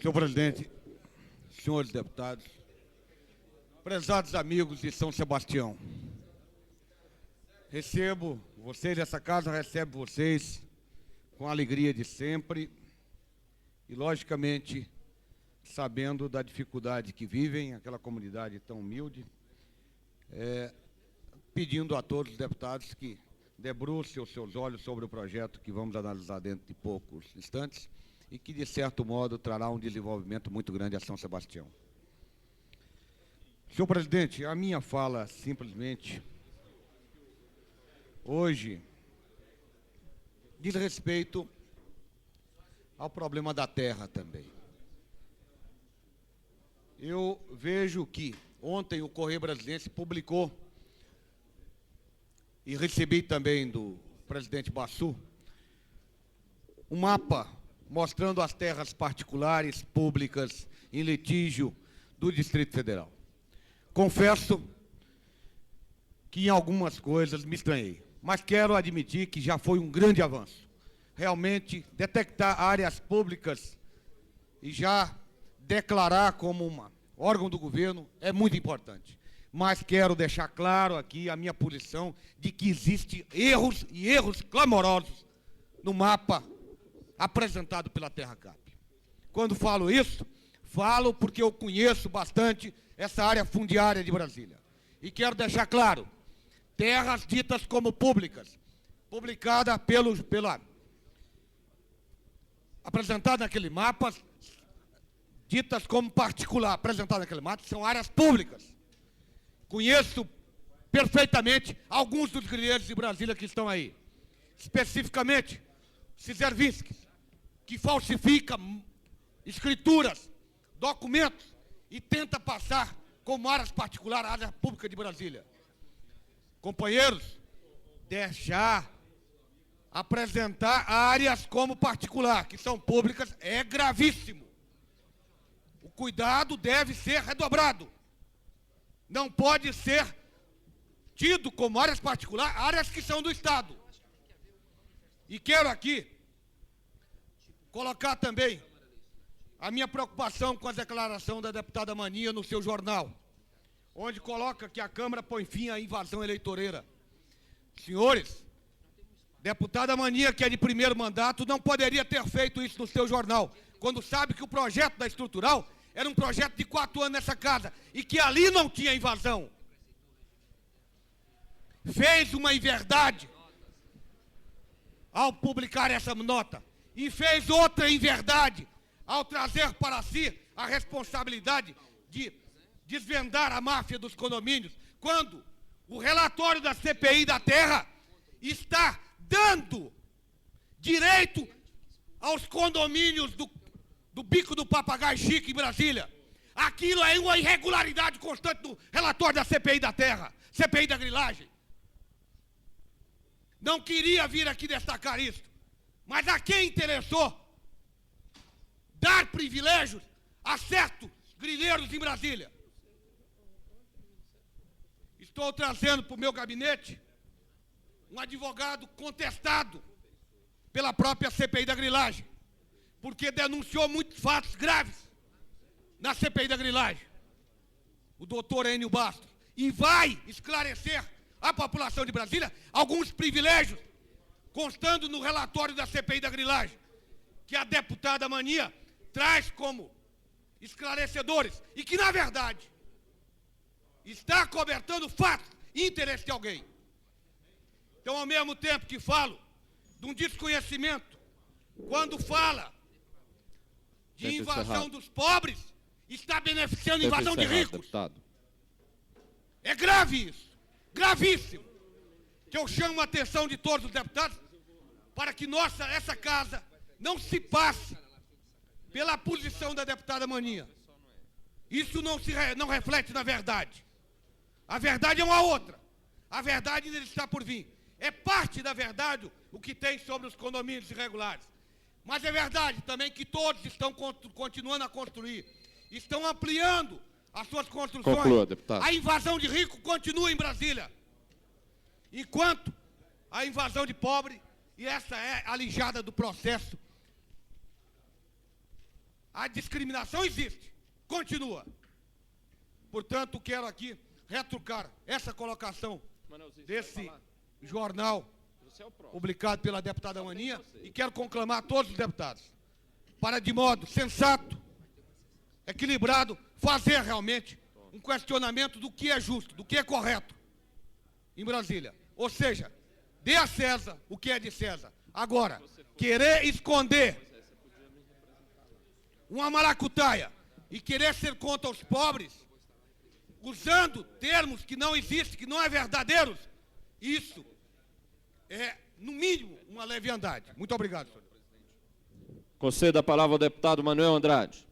Senhor presidente, senhores deputados, prezados amigos de São Sebastião, recebo vocês, essa casa recebe vocês com a alegria de sempre e, logicamente, sabendo da dificuldade que vivem, aquela comunidade tão humilde, pedindo a todos os deputados que debrucem os seus olhos sobre o projeto que vamos analisar dentro de poucos instantes e que, de certo modo, trará um desenvolvimento muito grande a São Sebastião. Senhor presidente, a minha fala simplesmente hoje diz respeito ao problema da terra também. Eu vejo que ontem o Correio Brasiliense publicou, e recebi também do presidente Bassu, um mapa mostrando as terras particulares, públicas, em litígio do Distrito Federal. Confesso que em algumas coisas me estranhei, mas quero admitir que já foi um grande avanço. Realmente, detectar áreas públicas e já declarar como um órgão do governo é muito importante. Mas quero deixar claro aqui a minha posição de que existem erros e erros clamorosos no mapa apresentado pela TerraCap. Quando falo isso, falo porque eu conheço bastante essa área fundiária de Brasília. E quero deixar claro, terras ditas como públicas, publicada apresentada naquele mapa, ditas como particular, apresentada naquele mapa, são áreas públicas. Conheço perfeitamente alguns dos grileiros de Brasília que estão aí. Especificamente, Cizervinski, que falsifica escrituras, documentos e tenta passar como áreas particulares, área pública de Brasília. Companheiros, deixar apresentar áreas como particular, que são públicas, é gravíssimo. O cuidado deve ser redobrado. Não pode ser tido como áreas particulares, áreas que são do Estado. E quero aqui colocar também a minha preocupação com a declaração da deputada Mania no seu jornal, onde coloca que a Câmara põe fim à invasão eleitoreira. Senhores, deputada Mania, que é de primeiro mandato, não poderia ter feito isso no seu jornal, quando sabe que o projeto da estrutural era um projeto de 4 anos nessa casa, e que ali não tinha invasão. Fez uma inverdade ao publicar essa nota, e fez outra inverdade ao trazer para si a responsabilidade de desvendar a máfia dos condomínios, quando o relatório da CPI da Terra está dando direito aos condomínios do Bico do Papagaio Chique em Brasília. Aquilo é uma irregularidade constante do relatório da CPI da Terra, CPI da grilagem. Não queria vir aqui destacar isso, mas a quem interessou dar privilégios a certos grileiros em Brasília? Estou trazendo para o meu gabinete um advogado contestado pela própria CPI da grilagem, porque denunciou muitos fatos graves na CPI da grilagem, o doutor Enio Bastos, e vai esclarecer à população de Brasília alguns privilégios constando no relatório da CPI da grilagem, que a deputada Mania traz como esclarecedores e que, na verdade, está cobertando fatos e interesse de alguém. Então, ao mesmo tempo que falo de um desconhecimento, quando fala de invasão dos pobres, está beneficiando a invasão de ricos. Deputado. É grave isso, gravíssimo, que eu chamo a atenção de todos os deputados para que essa casa não se passe pela posição da deputada Mania. Isso não reflete na verdade. A verdade é uma outra. A verdade ainda está por vir. É parte da verdade o que tem sobre os condomínios irregulares. Mas é verdade também que todos estão continuando a construir. Estão ampliando as suas construções. Conclua, deputado. A invasão de rico continua em Brasília. Enquanto a invasão de pobre, e essa é alijada do processo, a discriminação existe, continua. Portanto, quero aqui retrucar essa colocação desse jornal publicado pela deputada Mania, e quero conclamar a todos os deputados para, de modo sensato, equilibrado, fazer realmente um questionamento do que é justo, do que é correto em Brasília. Ou seja, dê a César o que é de César. Agora, querer esconder uma maracutaia e querer ser contra os pobres, usando termos que não existem, que não é verdadeiros, isso é, no mínimo, uma leviandade. Muito obrigado, senhor. Conceda a palavra ao deputado Manuel Andrade.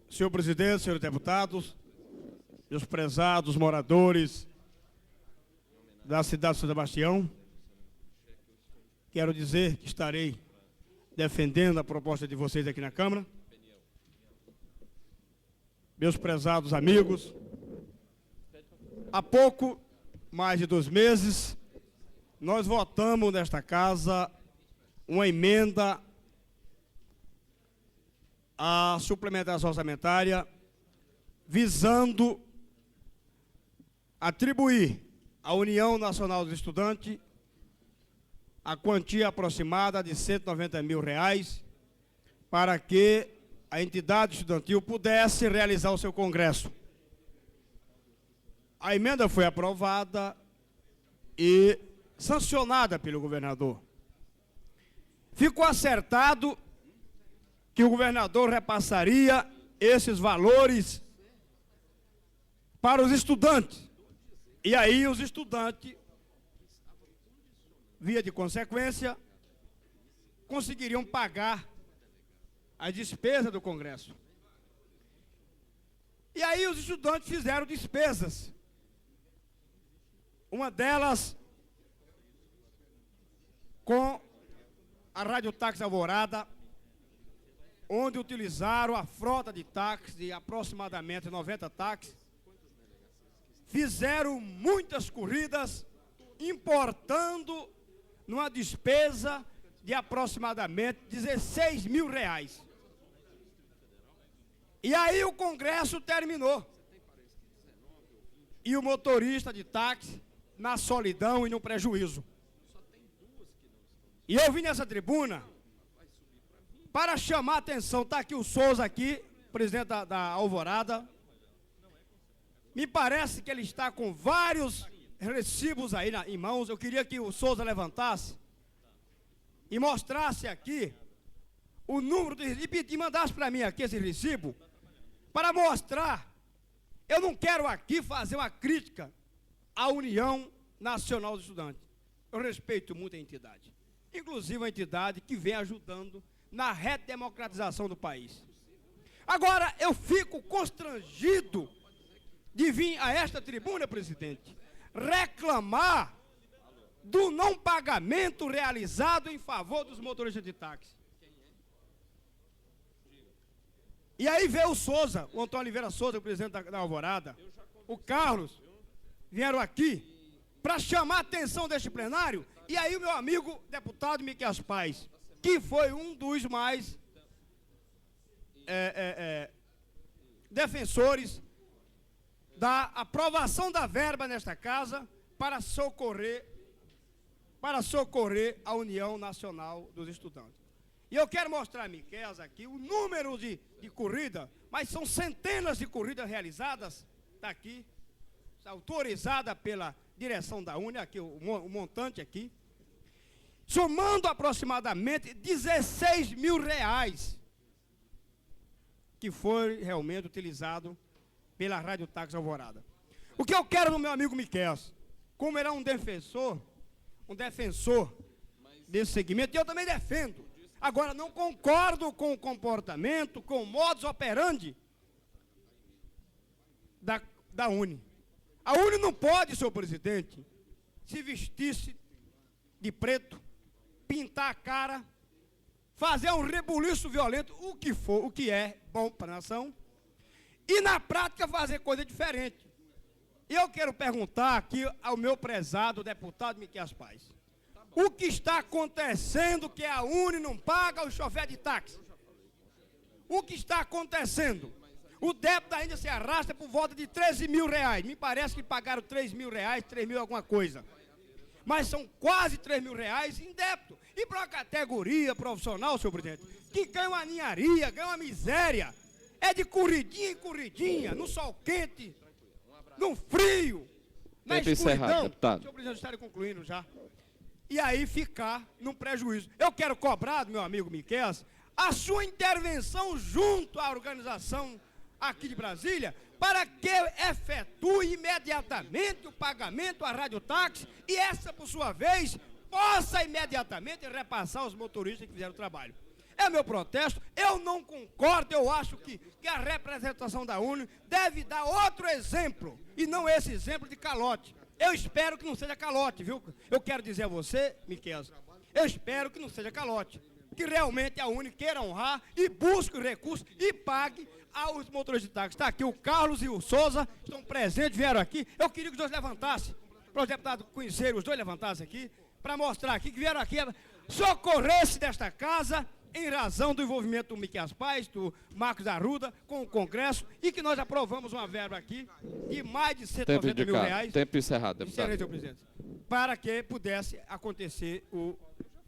Senhor presidente, senhores deputados, meus prezados moradores da cidade de São Sebastião, quero dizer que estarei defendendo a proposta de vocês aqui na Câmara. Meus prezados amigos, há pouco mais de 2 meses, nós votamos nesta casa uma emenda à suplementação orçamentária visando atribuir à União Nacional dos Estudantes a quantia aproximada de R$ 190 mil para que a entidade estudantil pudesse realizar o seu congresso. A emenda foi aprovada e sancionada pelo governador. Ficou acertado que o governador repassaria esses valores para os estudantes. E aí os estudantes, via de consequência, conseguiriam pagar as despesas do Congresso. E aí os estudantes fizeram despesas. Uma delas com a Rádio Táxi Alvorada, onde utilizaram a frota de táxis, de aproximadamente 90 táxis, fizeram muitas corridas, importando numa despesa de aproximadamente R$ 16 mil. E aí o Congresso terminou. E o motorista de táxi na solidão e no prejuízo. E eu vim nessa tribuna para chamar a atenção, está aqui o Souza aqui, presidente da Alvorada. Me parece que ele está com vários recibos aí em mãos. Eu queria que o Souza levantasse e mostrasse aqui o número de recibos e mandasse para mim aqui esse recibo, para mostrar. Eu não quero aqui fazer uma crítica à União Nacional dos Estudantes. Eu respeito muito a entidade, inclusive a entidade que vem ajudando na redemocratização do país. Agora, eu fico constrangido de vir a esta tribuna, presidente, reclamar do não pagamento realizado em favor dos motoristas de táxi. E aí veio o Souza, o Antônio Oliveira Souza, o presidente da Alvorada, o Carlos, vieram aqui para chamar a atenção deste plenário, e aí o meu amigo deputado Miquel Paz, que foi um dos mais defensores da aprovação da verba nesta casa para socorrer a União Nacional dos Estudantes. E eu quero mostrar a Miquel aqui o número de corrida, mas são centenas de corridas realizadas, está aqui, autorizada pela direção da UNE, aqui o montante aqui, somando aproximadamente R$ 16 mil, que foi realmente utilizado pela Rádio Táxi Alvorada. O que eu quero no meu amigo Miquel, como ele é um defensor desse segmento, e eu também defendo. Agora, não concordo com o comportamento, com o modus operandi da UNE. A UNE não pode, senhor presidente, se vestir de preto, pintar a cara, fazer um rebuliço violento, o que é bom para a nação, e na prática fazer coisa diferente. E eu quero perguntar aqui ao meu prezado deputado Miquel Paz, o que está acontecendo que a UNE não paga o chofer de táxi? O que está acontecendo? O débito da Índia se arrasta por volta de 13 mil reais. Me parece que pagaram 3 mil reais, 3 mil alguma coisa. Mas são quase 3 mil reais em débito. E para uma categoria profissional, senhor presidente, que ganha uma ninharia, ganha uma miséria, é de corridinha em corridinha, no sol quente, no frio, na Tempo escuridão. encerrado, deputado. Senhor presidente, estarei concluindo já. E aí ficar num prejuízo. Eu quero cobrar do meu amigo Miqueias a sua intervenção junto à organização aqui de Brasília, para que efetue imediatamente o pagamento à radiotáxi e essa, por sua vez, possa imediatamente repassar aos motoristas que fizeram o trabalho. É meu protesto, eu não concordo, eu acho que a representação da UNE deve dar outro exemplo, e não esse exemplo de calote. Eu espero que não seja calote, viu? Eu quero dizer a você, Miqueias, eu espero que não seja calote, que realmente a UNE queira honrar e busque os recursos e pague aos motoristas de táxi. Está aqui o Carlos e o Souza, estão presentes, vieram aqui. Eu queria que os dois levantassem, para os deputados conhecerem, os dois levantassem aqui, para mostrar aqui que vieram aqui socorrer-se desta casa em razão do envolvimento do Miqueias Paz, do Marcos Arruda, com o Congresso, e que nós aprovamos uma verba aqui de mais de 190 mil reais. Tempo encerrado, deputado. Encerrei, senhor presidente. Para que pudesse acontecer o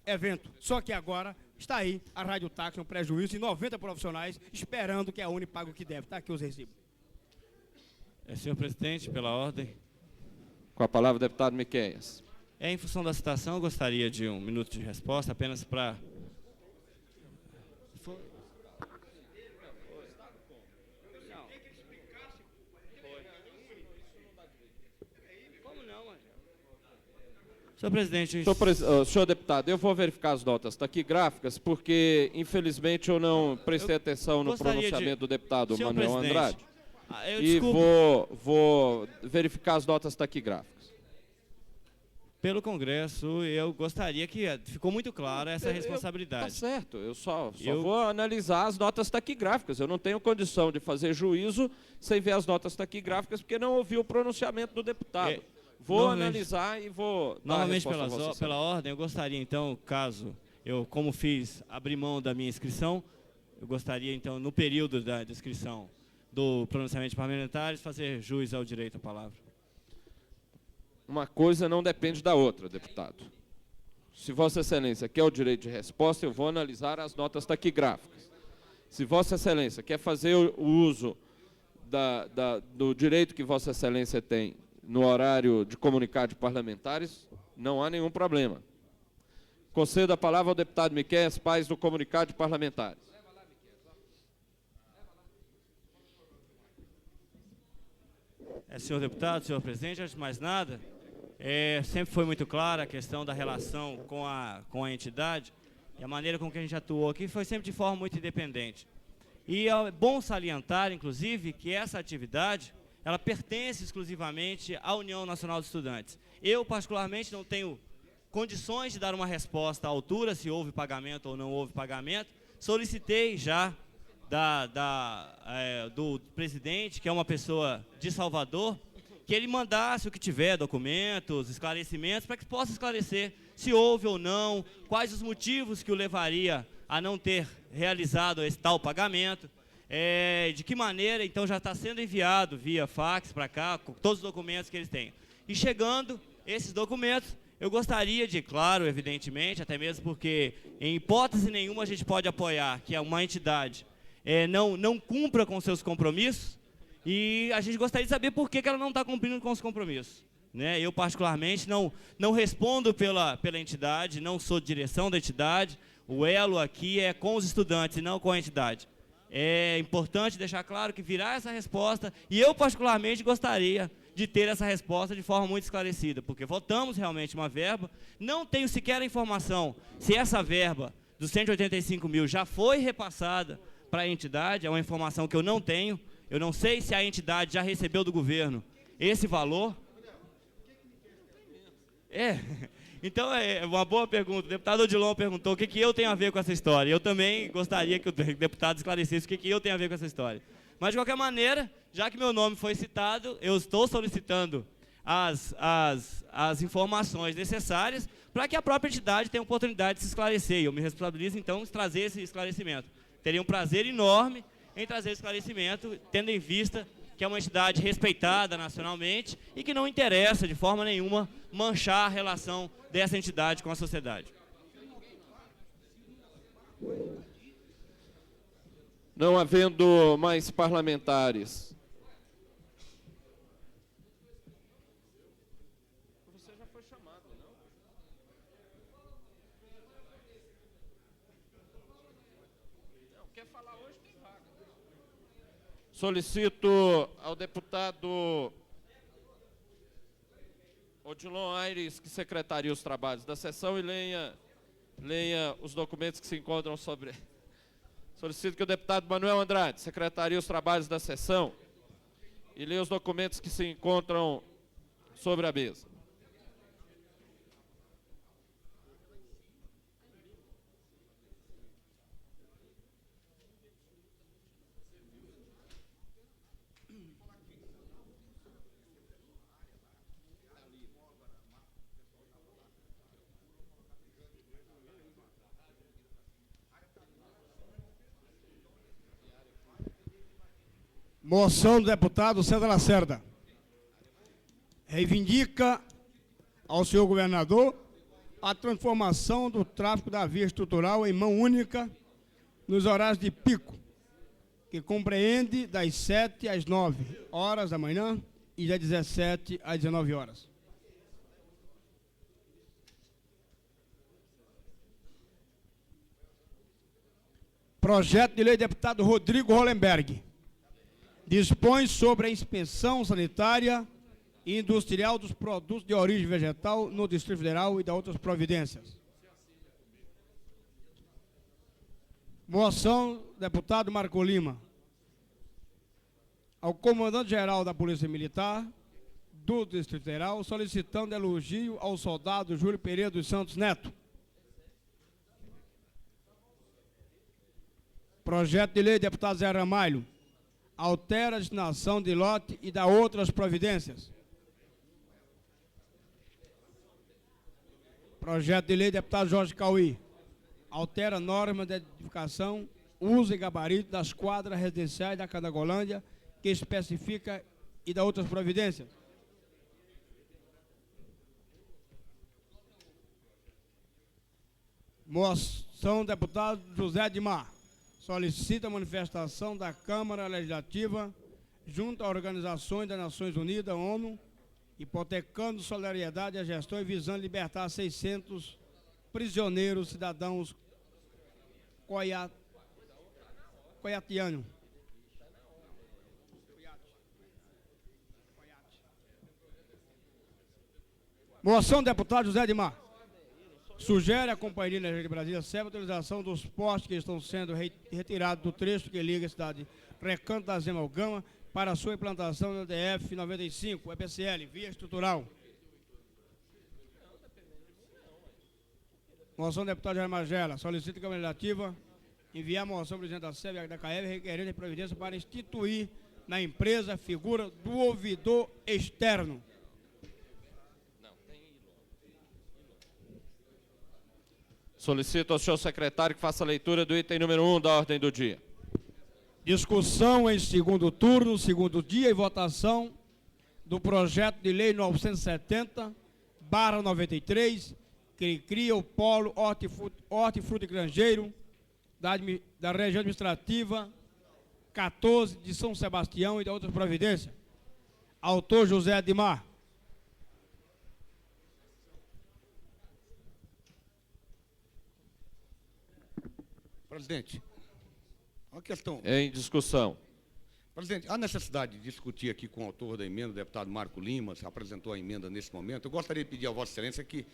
evento. Só que agora está aí a radiotáxi, um prejuízo, e 90 profissionais esperando que a UNE pague o que deve. Está aqui os recibos. Senhor presidente, pela ordem. Com a palavra, o deputado Miqueias. Em função da citação, eu gostaria de um minuto de resposta, apenas para... Senhor presidente... Senhor deputado, eu vou verificar as notas taquigráficas, porque, infelizmente, eu não prestei atenção no pronunciamento do deputado Manuel Andrade. E vou verificar as notas taquigráficas. Pelo Congresso, eu gostaria que... Ficou muito clara essa responsabilidade. Tá certo, eu só vou analisar as notas taquigráficas. Eu não tenho condição de fazer juízo sem ver as notas taquigráficas, porque não ouvi o pronunciamento do deputado. Vou analisar e vou dar a resposta pela ordem, eu gostaria, então, caso eu, como fiz, abrir mão da minha inscrição, eu gostaria, então, no período da inscrição do pronunciamento de parlamentares, fazer jus ao direito à palavra. Uma coisa não depende da outra, deputado. Se Vossa Excelência quer o direito de resposta, eu vou analisar as notas taquigráficas. Se Vossa Excelência quer fazer o uso do direito que Vossa Excelência tem no horário de comunicado de parlamentares, não há nenhum problema. Concedo a palavra ao deputado Miqueias Paz do comunicado de parlamentares. Senhor deputado, senhor presidente, antes de mais nada, sempre foi muito clara a questão da relação com a entidade e a maneira com que a gente atuou aqui foi sempre de forma muito independente. E é bom salientar, inclusive, que essa atividade ela pertence exclusivamente à União Nacional dos Estudantes. Eu, particularmente, não tenho condições de dar uma resposta à altura, se houve pagamento ou não houve pagamento. Solicitei já do presidente, que é uma pessoa de Salvador, que ele mandasse o que tiver, documentos, esclarecimentos, para que possa esclarecer se houve ou não, quais os motivos que o levaria a não ter realizado esse tal pagamento. De que maneira, então, já está sendo enviado via fax para cá, com todos os documentos que eles têm. E chegando esses documentos, eu gostaria de, claro, evidentemente, até mesmo porque, em hipótese nenhuma, a gente pode apoiar que uma entidade não cumpra com seus compromissos, e a gente gostaria de saber por que ela não está cumprindo com os compromissos. Eu, particularmente, não respondo pela entidade, não sou direção da entidade, o elo aqui é com os estudantes e não com a entidade. É importante deixar claro que virá essa resposta, e eu particularmente gostaria de ter essa resposta de forma muito esclarecida, porque votamos realmente uma verba, não tenho sequer a informação se essa verba dos 185 mil já foi repassada para a entidade, é uma informação que eu não tenho, eu não sei se a entidade já recebeu do governo esse valor. Então, é uma boa pergunta. O deputado Odilon perguntou o que eu tenho a ver com essa história. Eu também gostaria que o deputado esclarecesse o que eu tenho a ver com essa história. Mas, de qualquer maneira, já que meu nome foi citado, eu estou solicitando as informações necessárias para que a própria entidade tenha oportunidade de se esclarecer. E eu me responsabilizo, então, em trazer esse esclarecimento. Teria um prazer enorme em trazer esclarecimento, tendo em vista que é uma entidade respeitada nacionalmente e que não interessa de forma nenhuma manchar a relação dessa entidade com a sociedade. Não havendo mais parlamentares. Você já foi chamado, não? Não, quer falar hoje, tem vaga. Solicito ao deputado Odilon Aires que secretarie os trabalhos da sessão e leia os documentos que se encontram sobre... Solicito que o deputado Manuel Andrade secretarie os trabalhos da sessão e leia os documentos que se encontram sobre a mesa. Moção do deputado César Lacerda. Reivindica ao senhor governador a transformação do tráfego da via estrutural em mão única nos horários de pico, que compreende das 7 às 9 horas da manhã e das 17 às 19 horas. Projeto de lei do deputado Rodrigo Hollenberg. Dispõe sobre a inspeção sanitária e industrial dos produtos de origem vegetal no Distrito Federal e da outras providências. Moção, deputado Marco Lima. Ao comandante-geral da Polícia Militar do Distrito Federal, solicitando elogio ao soldado Júlio Pereira dos Santos Neto. Projeto de lei, deputado Zé Ramalho. Altera a destinação de lote e dá outras providências. Projeto de lei, deputado Jorge Cauí. Altera a norma de edificação, uso e gabarito das quadras residenciais da Candangolândia, que especifica e dá outras providências. Moção do deputado José Admar. Solicita a manifestação da Câmara Legislativa junto a organizações das Nações Unidas, ONU, hipotecando solidariedade à gestão e visando libertar 600 prisioneiros cidadãos coiatianos. Moção do deputado José Admar. Sugere a Companhia Energia de Brasília a utilização dos postes que estão sendo retirados do trecho que liga a cidade Recanto da Zema ao Gama para a sua implantação no DF 95, EPCL, via estrutural. Moção do deputado Jair Magela. Solicita a Câmara Legislativa enviar a moção ao presidente da SEB e da CAEB requerendo a providência para instituir na empresa a figura do ouvidor externo. Solicito ao senhor secretário que faça a leitura do item número 1 da ordem do dia. Discussão em segundo turno, segundo dia e votação do projeto de lei 970/93, que cria o polo hortifruti granjeiro da região administrativa 14 de São Sebastião e de outras providências. Autor José Admar. Presidente, uma questão... Em discussão. Presidente, há necessidade de discutir aqui com o autor da emenda, o deputado Marco Lima, se apresentou a emenda nesse momento. Eu gostaria de pedir a Vossa Excelência que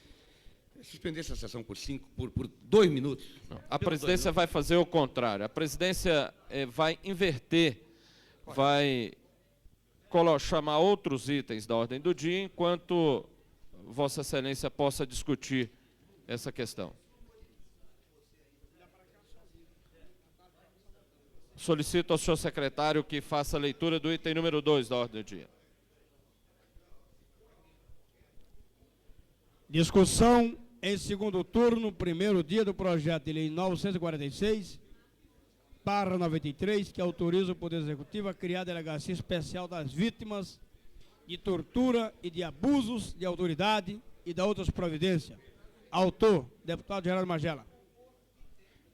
suspendesse a sessão por 2 minutos. Não, a presidência vai fazer o contrário. A presidência vai inverter, vai chamar outros itens da ordem do dia, enquanto Vossa Excelência possa discutir essa questão. Solicito ao senhor secretário que faça a leitura do item número 2 da ordem do dia. Discussão em segundo turno, primeiro dia do projeto de lei 946, 93, que autoriza o Poder Executivo a criar a Delegacia Especial das Vítimas de Tortura e de Abusos de Autoridade e da outras providências. Autor, deputado Geraldo Magela.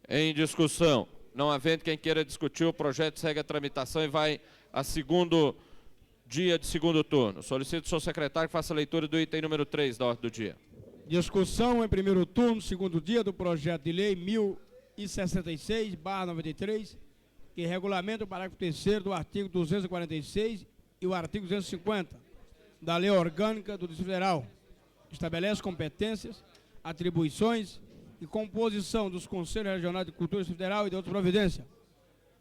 Em discussão. Não havendo quem queira discutir, o projeto segue a tramitação e vai a segundo dia de segundo turno. Solicito ao senhor secretário que faça a leitura do item número 3 da ordem do dia. Discussão em primeiro turno, segundo dia do projeto de lei 1066/93, que regulamenta o parágrafo 3º do artigo 246 e o artigo 250 da Lei Orgânica do Distrito Federal. Estabelece competências, atribuições e composição dos Conselhos Regionais de Cultura Federal e de outras providências.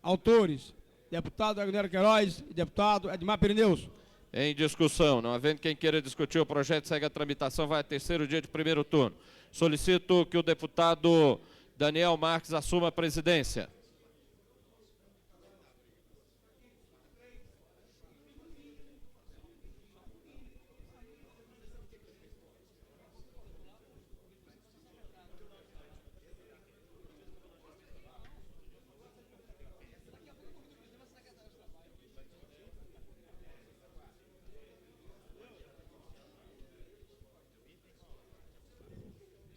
Autores, deputado Agnero Queiroz e deputado Edmar Pirineus. Em discussão. Não havendo quem queira discutir, o projeto segue a tramitação, vai a terceiro dia de primeiro turno. Solicito que o deputado Daniel Marques assuma a presidência.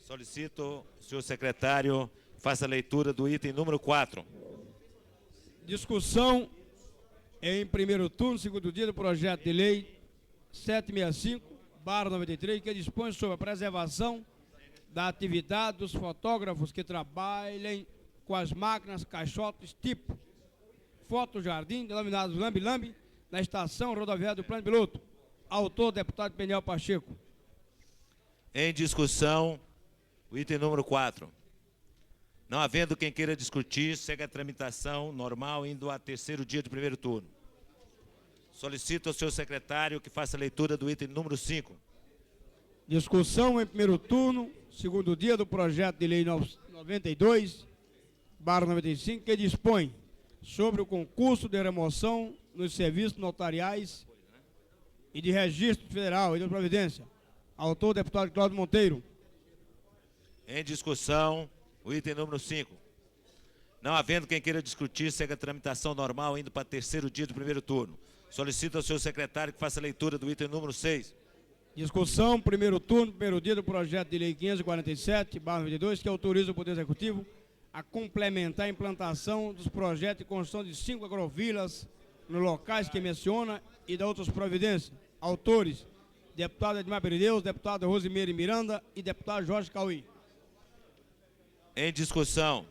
Solicito, senhor secretário, faça a leitura do item número 4. Discussão em primeiro turno, segundo dia do projeto de lei 765/93, que dispõe sobre a preservação da atividade dos fotógrafos que trabalhem com as máquinas caixotes tipo Fotojardim, denominados Lambi-Lambi, na estação rodoviária do Plano Piloto. Autor, deputado Peniel Pacheco. Em discussão, o item número 4. Não havendo quem queira discutir, segue a tramitação normal, indo a terceiro dia do primeiro turno. Solicito ao senhor secretário que faça a leitura do item número 5. Discussão em primeiro turno, segundo dia do projeto de lei 92/95, que dispõe sobre o concurso de remoção nos serviços notariais e de registro federal e de providência. Autor, deputado Cláudio Monteiro. Em discussão, o item número 5. Não havendo quem queira discutir, segue a tramitação normal, indo para terceiro dia do primeiro turno. Solicito ao senhor secretário que faça a leitura do item número 6. Discussão, primeiro turno, primeiro dia do projeto de lei 547/92, que autoriza o Poder Executivo a complementar a implantação dos projetos de construção de 5 agrovilas nos locais que menciona e de outras providências. Autores, deputado Edmar Pirineus, deputado Rosimeire Miranda e deputado Jorge Cauí. Em discussão.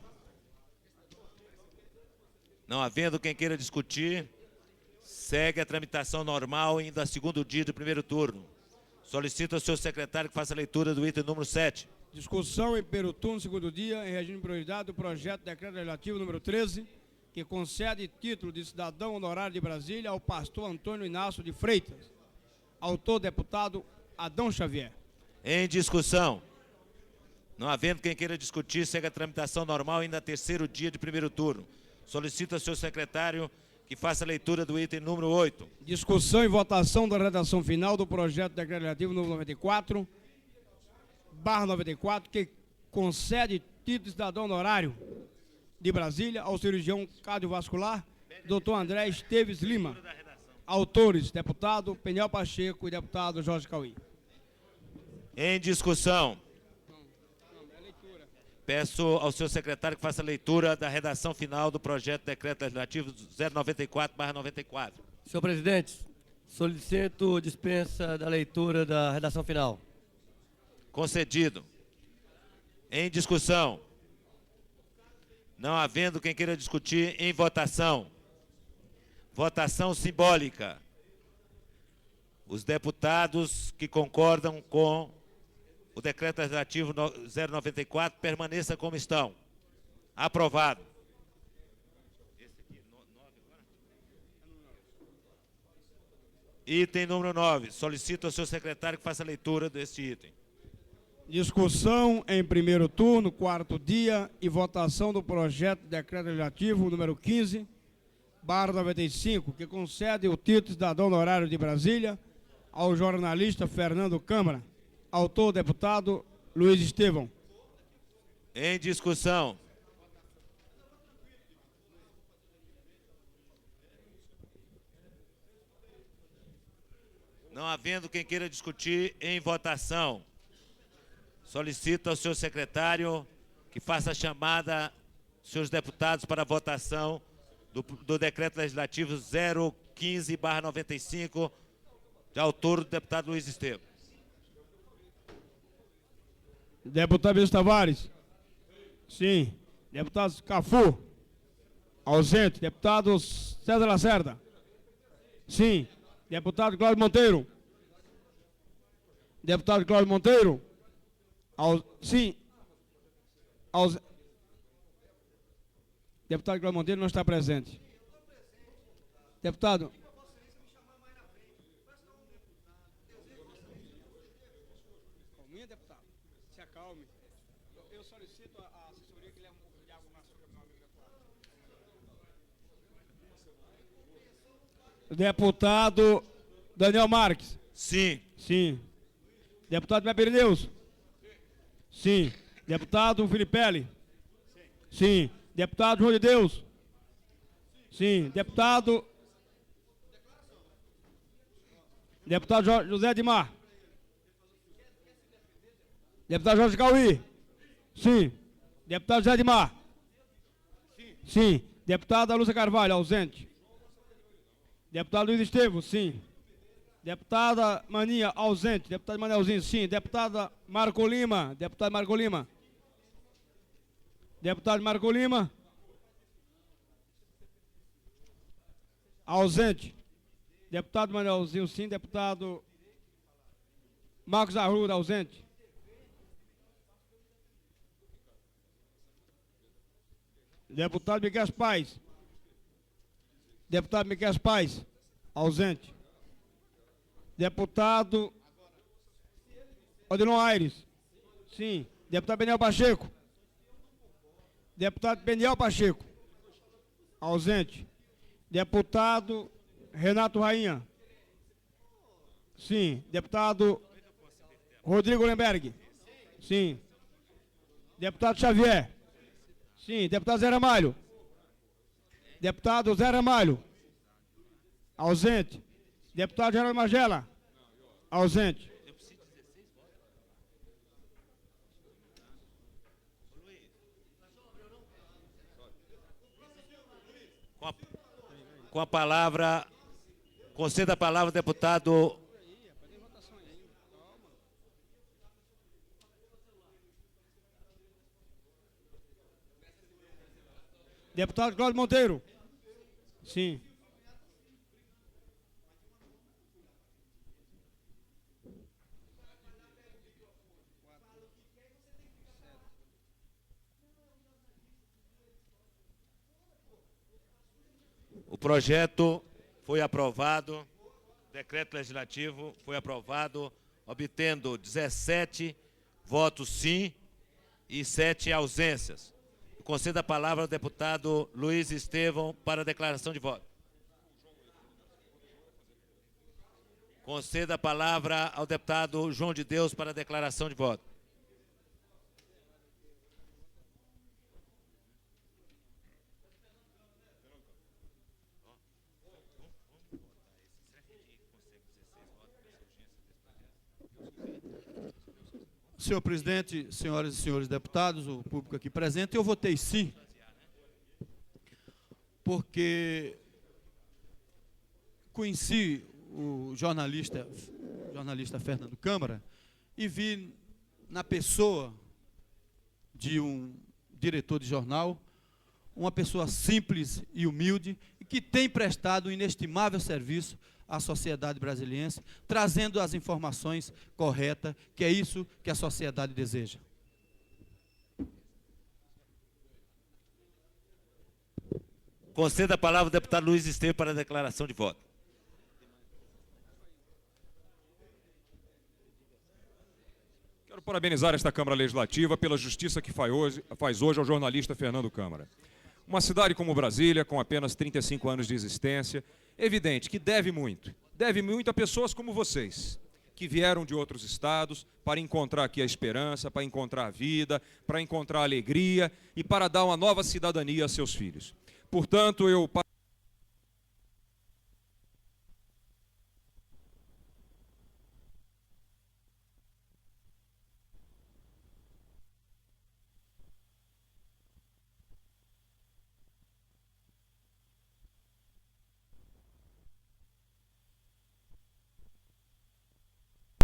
Não havendo quem queira discutir, segue a tramitação normal, indo a segundo dia do primeiro turno. Solicito ao senhor secretário que faça a leitura do item número 7. Discussão em primeiro turno, segundo dia, em regime de prioridade, do projeto de decreto legislativo número 13, que concede título de cidadão honorário de Brasília ao pastor Antônio Inácio de Freitas. Autor, deputado Adão Xavier. Em discussão. Não havendo quem queira discutir, segue a tramitação normal, ainda terceiro dia de primeiro turno. Solicito ao senhor secretário que faça a leitura do item número 8. Discussão e votação da redação final do projeto de decreto legislativo número 94/94, que concede título de cidadão honorário de Brasília ao cirurgião cardiovascular, Dr. André Esteves Lima. Autores, deputado Peniel Pacheco e deputado Jorge Cauí. Em discussão. Peço ao senhor secretário que faça a leitura da redação final do projeto de decreto legislativo 094/94. Senhor presidente, solicito dispensa da leitura da redação final. Concedido. Em discussão. Não havendo quem queira discutir, em votação. Votação simbólica. Os deputados que concordam com o decreto legislativo 094 permaneça como estão. Aprovado. Item número 9. Solicito ao senhor secretário que faça a leitura deste item. Discussão em primeiro turno, quarto dia, e votação do projeto de decreto legislativo número 15/95, que concede o título de cidadão honorário de Brasília ao jornalista Fernando Câmara. Autor, deputado Luiz Estevão. Em discussão. havendo quem queira discutir em votação, solicito ao senhor secretário que faça a chamada, senhores deputados, para a votação do decreto legislativo 015/95, de autor do deputado Luiz Estevam. Deputado Vinícius Tavares. Sim. Deputado Cafu. Ausente. Deputado César Lacerda. Sim. Deputado Cláudio Monteiro. Deputado Cláudio Monteiro. Sim. Deputado Cláudio Monteiro não está presente. Deputado. Calminha, deputado. Se acalme. Eu solicito a assessoria que leve um pouco de água na açúcar, meu amigo deputado. Deputado Daniel Marques. Sim. Sim. Deputado Meperineus. Sim. Deputado Filipelli. Sim. Deputado João de Deus. Sim. Deputado José Edmar. Deputado Jorge Cauí. Sim. Deputado José Edmar. Sim. Deputada Lúcia Carvalho, ausente. Deputado Luiz Estevam, sim. Deputada Maninha, ausente. Deputado Manelzinho, sim. Deputada Marco Lima. Deputado Marco Lima. Deputado Marco Lima. Ausente. Deputado Manelzinho, sim. Deputado Marcos Arruda, ausente. Deputado Miguel Paz. Deputado Miguel Paz, ausente. Deputado Odilon Aires, sim. Deputado Beniel Pacheco. Deputado Beniel Pacheco, ausente. Deputado Renato Rainha, sim. Deputado Rodrigo Lemberg, sim. Deputado Xavier, sim. Deputado Zé Ramalho. Deputado Zé Ramalho, ausente. Deputado Geraldo Magela, ausente. Com a palavra, conceda a palavra ao deputado Deputado Cláudio Monteiro, sim. O projeto foi aprovado, o decreto legislativo foi aprovado, obtendo 17 votos sim e 7 ausências. Concedo a palavra ao deputado Luiz Estevam para a declaração de voto. Concedo a palavra ao deputado João de Deus para a declaração de voto. Senhor presidente, senhoras e senhores deputados, o público aqui presente, eu votei sim, porque conheci o jornalista Fernando Câmara e vi na pessoa de um diretor de jornal uma pessoa simples e humilde e que tem prestado um inestimável serviço à sociedade brasiliense, trazendo as informações corretas, que é isso que a sociedade deseja. Conceda a palavra ao deputado Luiz Estevam para a declaração de voto. Quero parabenizar esta Câmara Legislativa pela justiça que faz hoje ao jornalista Fernando Câmara. Uma cidade como Brasília, com apenas 35 anos de existência, evidente que deve muito a pessoas como vocês, que vieram de outros estados para encontrar aqui a esperança, para encontrar a vida, para encontrar a alegria e para dar uma nova cidadania a seus filhos. Portanto, eu